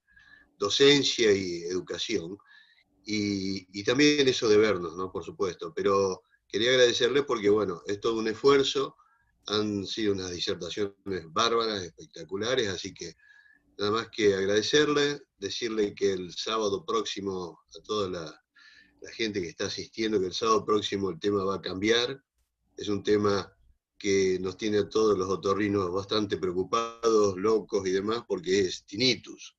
docencia y educación. Y también eso de vernos, ¿no? Por supuesto. Pero quería agradecerles porque, bueno, es todo un esfuerzo. Han sido unas disertaciones bárbaras, espectaculares, así que nada más que agradecerle, decirle que el sábado próximo, a toda la gente que está asistiendo, que el sábado próximo el tema va a cambiar. Es un tema que nos tiene a todos los otorrinos bastante preocupados, locos y demás, porque es tinnitus.